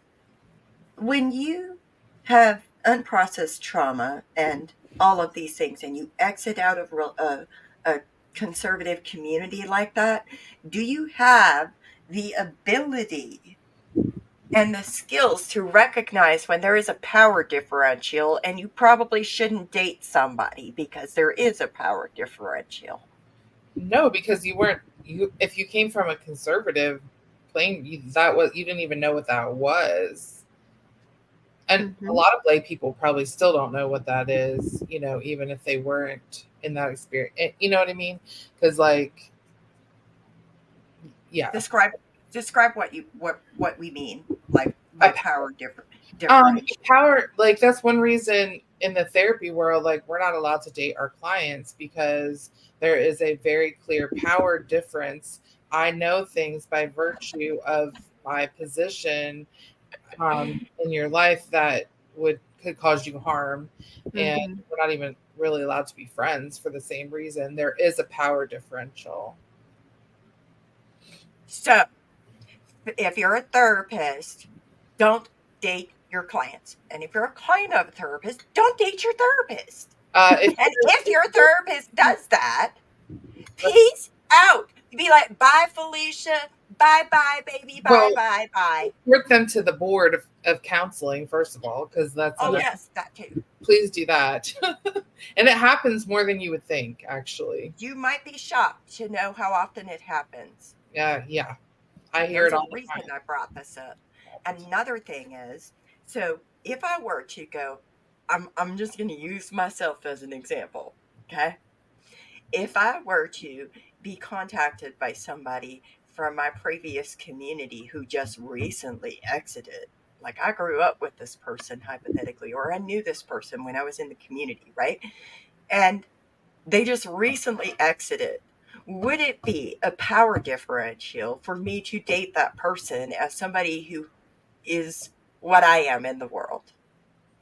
S1: you have unprocessed trauma and all of these things, and you exit out of a conservative community like that, do you have the ability and the skills to recognize when there is a power differential and you probably shouldn't date somebody because there is a power differential?
S2: No, because if you came from a conservative plane, you didn't even know what that was. And a lot of lay people probably still don't know what that is, even if they weren't in that experience. You know what I mean? Because yeah.
S1: Describe what we mean, by power difference. differential?
S2: Power, like that's one reason in the therapy world, like we're not allowed to date our clients because there is a very clear power difference. I know things by virtue of my position in your life that could cause you harm, and
S3: Mm-hmm.
S2: we're not even really allowed to be friends for the same reason. There is a power differential.
S1: So, if you're a therapist, don't date your clients. And if you're a client of a therapist, don't date your therapist.
S2: If
S1: And if your therapist does that, peace out. You be like, bye, Felicia. Bye, bye, baby. Bye,
S2: well,
S1: bye, bye.
S2: report them to the board of counseling first of all, because that's
S1: Oh,
S3: Yeah.
S1: yes, that too.
S2: please do that. And it happens more than you would think, actually.
S1: You might be shocked to know how often it happens.
S2: Yeah, I hear
S1: There's
S2: it
S1: a
S2: all the
S1: reason
S2: time.
S1: I brought this up. Another thing is, so if I were to go, I'm just going to use myself as an example, okay? If I were to be contacted by somebody from my previous community who just recently exited, like I grew up with this person hypothetically, or I knew this person when I was in the community, right? And they just recently exited. Would it be a power differential for me to date that person as somebody who is what I am in the world?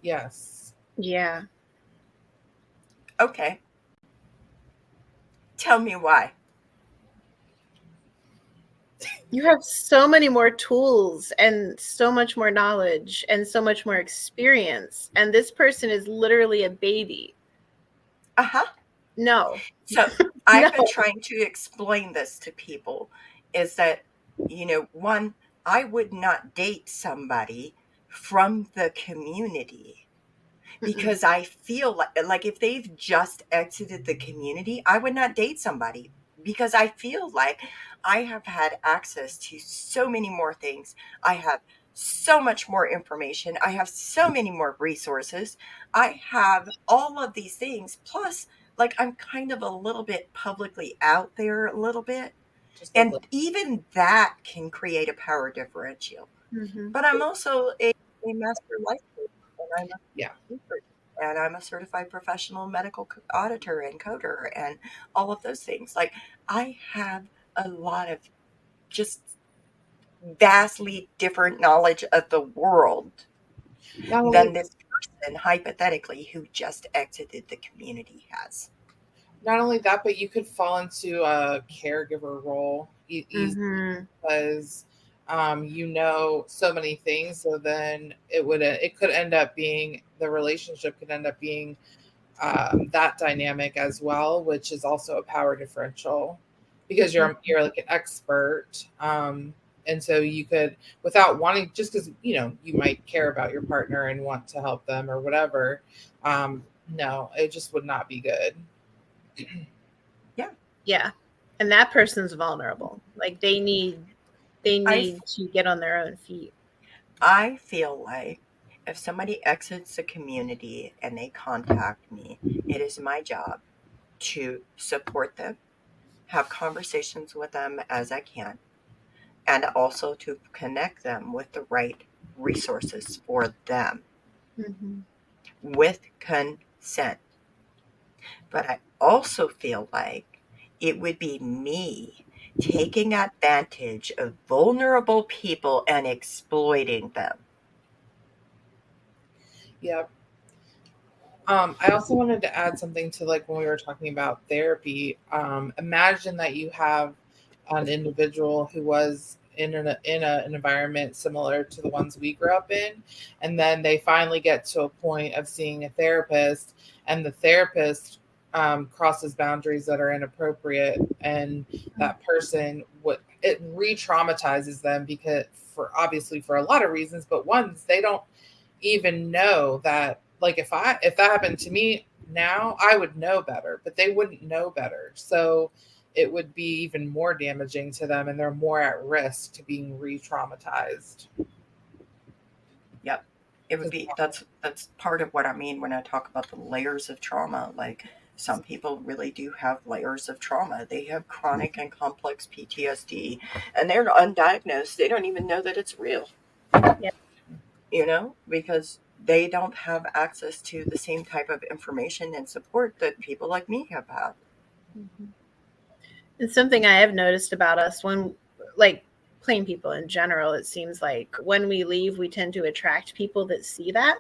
S2: Yes.
S3: Yeah.
S1: Okay. Tell me why.
S3: You have so many more tools and so much more knowledge and so much more experience. And this person is literally a baby.
S1: Uh huh.
S3: No.
S1: So
S3: No.
S1: I've been trying to explain this to people is that, one, I would not date somebody from the community
S3: Mm-mm.
S1: because I feel like if they've just exited the community, I would not date somebody because I feel like I have had access to so many more things. I have so much more information. I have so many more resources. I have all of these things. Plus, like I'm kind of a little bit publicly out there a little bit.
S2: Just a
S1: And
S2: little.
S1: even that can create a power differential.
S3: Mm-hmm.
S1: But I'm also a master life coach, and I'm a
S2: Yeah.
S1: speaker, and I'm a certified professional medical auditor and coder, and all of those things. Like I have a lot of just vastly different knowledge of the world
S2: Not only
S1: than this person, hypothetically, who just exited the community has.
S2: not only that, but you could fall into a caregiver role easily
S3: Mm-hmm.
S2: because you know so many things. So then it could end up being the relationship could end up being that dynamic as well, which is also a power differential because you're like an expert. And so you could, without wanting, just because you might care about your partner and want to help them or whatever. No, it just would not be good.
S1: Yeah.
S3: Yeah. And that person's vulnerable. Like they
S1: I,
S3: need to get on their own feet.
S1: I feel like if somebody exits the community and they contact me, it is my job to support them, have conversations with them as I can, and also to connect them with the right resources for them
S3: Mm-hmm.
S1: with consent. But I also feel like it would be me taking advantage of vulnerable people and exploiting them.
S2: Yeah. I also wanted to add something to like when we were talking about therapy. Imagine that you have an individual who was an environment similar to the ones we grew up in, and then they finally get to a point of seeing a therapist, and the therapist crosses boundaries that are inappropriate, and that person what it re-traumatizes them because for a lot of reasons, but ones they don't even know that like if that happened to me now I would know better, but they wouldn't know better, so it would be even more damaging to them and they're more at risk to being re-traumatized.
S1: Yep. It would be that's part of what I mean when I talk about the layers of trauma. Like some people really do have layers of trauma. They have chronic and complex PTSD and they're undiagnosed. They don't even know that it's real.
S3: Yeah.
S1: because they don't have access to the same type of information and support that people like me have had.
S3: It's something I have noticed about us when, like, plain people in general, it seems like when we leave, we tend to attract people that see that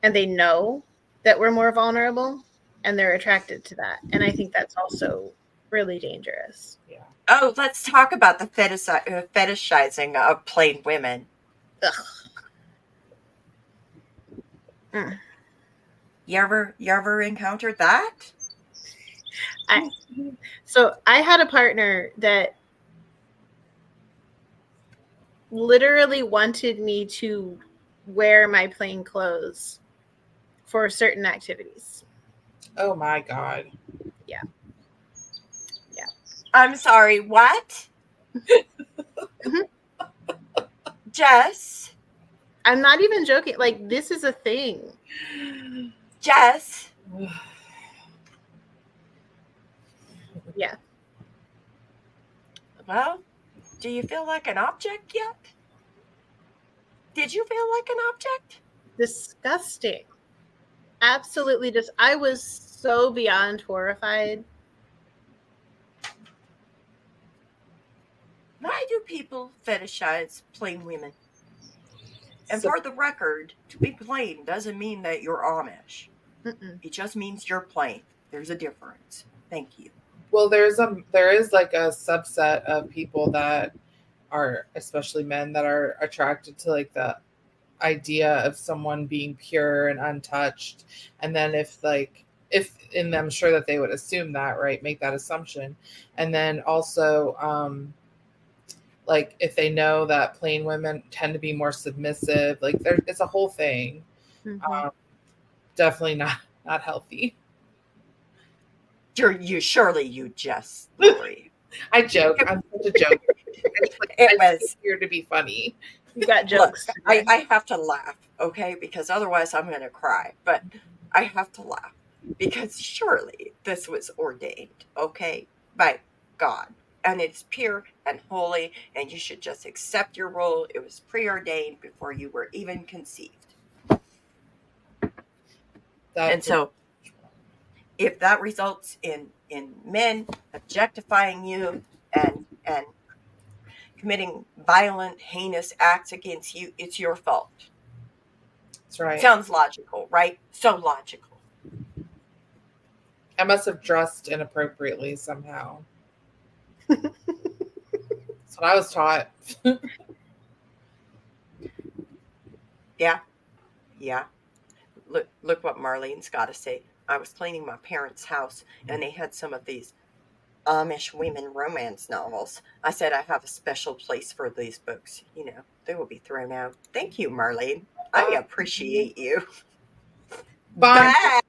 S3: and they know that we're more vulnerable and they're attracted to that. And I think that's also really dangerous.
S2: Yeah.
S1: Oh, let's talk about the fetishizing of plain women.
S3: Ugh. Mm.
S1: You ever encountered that?
S3: So I had a partner that literally wanted me to wear my plain clothes for certain activities.
S2: Oh my God.
S3: Yeah.
S1: I'm sorry, what? Jess?
S3: I'm not even joking. Like, this is a thing.
S1: Jess?
S3: Yeah.
S1: Well, do you feel like an object yet? Did you feel like an object?
S3: Disgusting. Absolutely just I was so beyond horrified.
S1: Why do people fetishize plain women? And
S2: So-
S1: for the record, to be plain doesn't mean that you're Amish.
S3: Mm-mm.
S1: It just means you're plain. There's a difference. Thank you.
S2: Well, there is like a subset of people that are, especially men, that are attracted to like the idea of someone being pure and untouched. And then and I'm sure that they would assume that, right? Make that assumption. And then also, like if they know that plain women tend to be more submissive, like it's a whole thing.
S3: Mm-hmm.
S2: Definitely not healthy.
S1: You just, Lauri.
S2: I joke. I'm such a joke.
S1: It was
S2: here to be funny.
S3: You got
S1: look,
S3: jokes.
S1: I have to laugh, okay? Because otherwise I'm gonna cry. But I have to laugh. Because surely this was ordained, okay? By God. And it's pure and holy, and you should just accept your role. It was preordained before you were even conceived. And so if that results in men objectifying you and committing violent, heinous acts against you, it's your fault.
S2: That's right.
S1: Sounds logical, right? So logical.
S2: I must have dressed inappropriately somehow. That's what I was taught.
S1: Yeah. Look what Marlene's got to say. I was cleaning my parents' house, and they had some of these Amish women romance novels. I said I have a special place for these books. They will be thrown out. Thank you, Marlene. I appreciate you.
S2: Bye.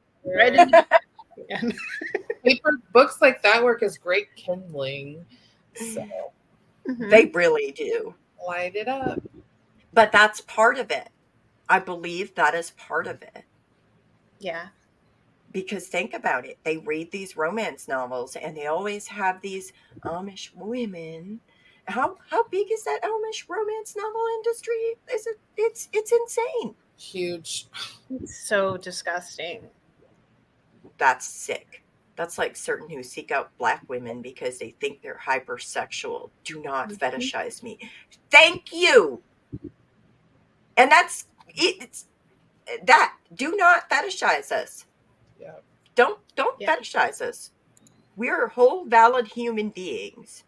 S2: Paper books like that work as great kindling. So
S1: They really do.
S2: Light it up.
S1: But that's part of it. I believe that is part of it.
S3: Yeah.
S1: Because think about it. They read these romance novels and they always have these Amish women. How big is that Amish romance novel industry? It's insane.
S2: Huge.
S3: It's so disgusting.
S1: That's sick. That's like certain who seek out black women because they think they're hypersexual. Do not fetishize me. Thank you. And that's it's that. Do not fetishize us.
S2: Yeah.
S1: Don't fetishize us. We're whole, valid human beings.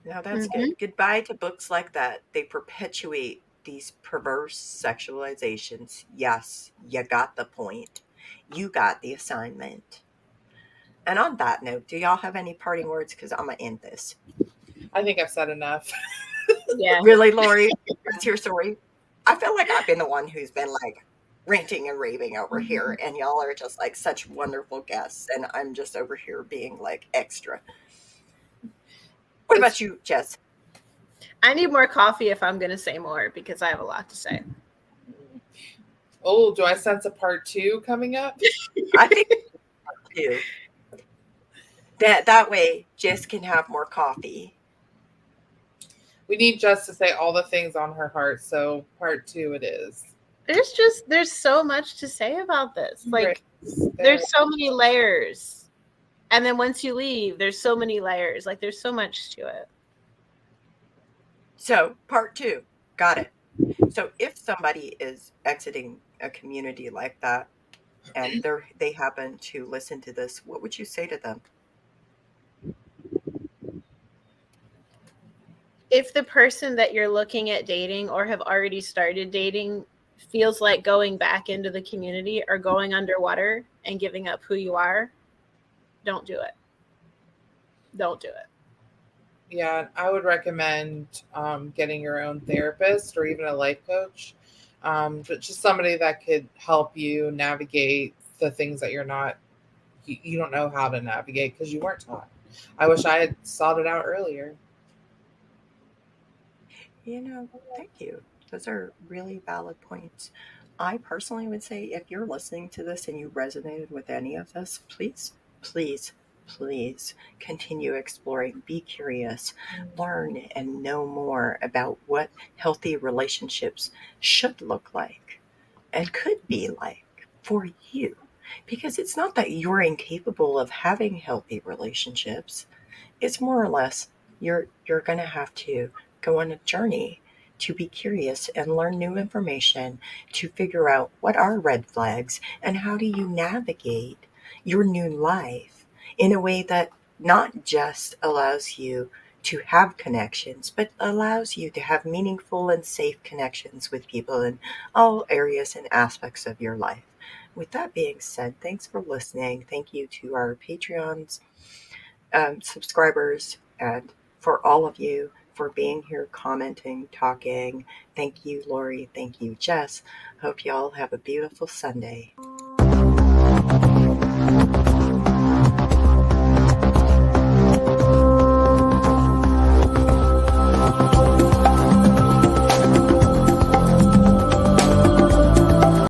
S1: Now that's good. Goodbye to books like that. They perpetuate these perverse sexualizations. Yes, you got the point. You got the assignment. And on that note, do y'all have any parting words? Because I'm going to end this.
S2: I think I've said enough.
S3: Yeah.
S1: Really, Lauri? That's your story? I feel like I've been the one who's been like ranting and raving over here, and y'all are just like such wonderful guests, and I'm just over here being like extra. What about you, Jess?
S3: I need more coffee if I'm going to say more because I have a lot to say.
S2: Oh, do I sense a part 2 coming up?
S1: I think part 2. That way Jess can have more coffee.
S2: We need Jess to say all the things on her heart. So part 2 it is.
S3: There's so much to say about this. Like
S2: There
S3: there's so many layers. And then once you leave, there's so many layers. Like there's so much to it.
S1: So, part 2. Got it. So, if somebody is exiting a community like that and they happen to listen to this, what would you say to them?
S3: If the person that you're looking at dating or have already started dating feels like going back into the community or going underwater and giving up who you are, don't do it. Don't do it.
S2: Yeah, I would recommend getting your own therapist or even a life coach, but just somebody that could help you navigate the things that you don't know how to navigate because you weren't taught. I wish I had sought it out earlier.
S1: Thank you. Those are really valid points. I personally would say if you're listening to this and you resonated with any of this, please, please, please continue exploring, be curious, learn and know more about what healthy relationships should look like and could be like for you. Because it's not that you're incapable of having healthy relationships. It's more or less you're going to have to go on a journey to be curious and learn new information to figure out what are red flags and how do you navigate your new life in a way that not just allows you to have connections, but allows you to have meaningful and safe connections with people in all areas and aspects of your life. With that being said, thanks for listening. Thank you to our Patreons, subscribers, and for all of you for being here, commenting, talking. Thank you, Lauri. Thank you, Jess. Hope y'all have a beautiful Sunday.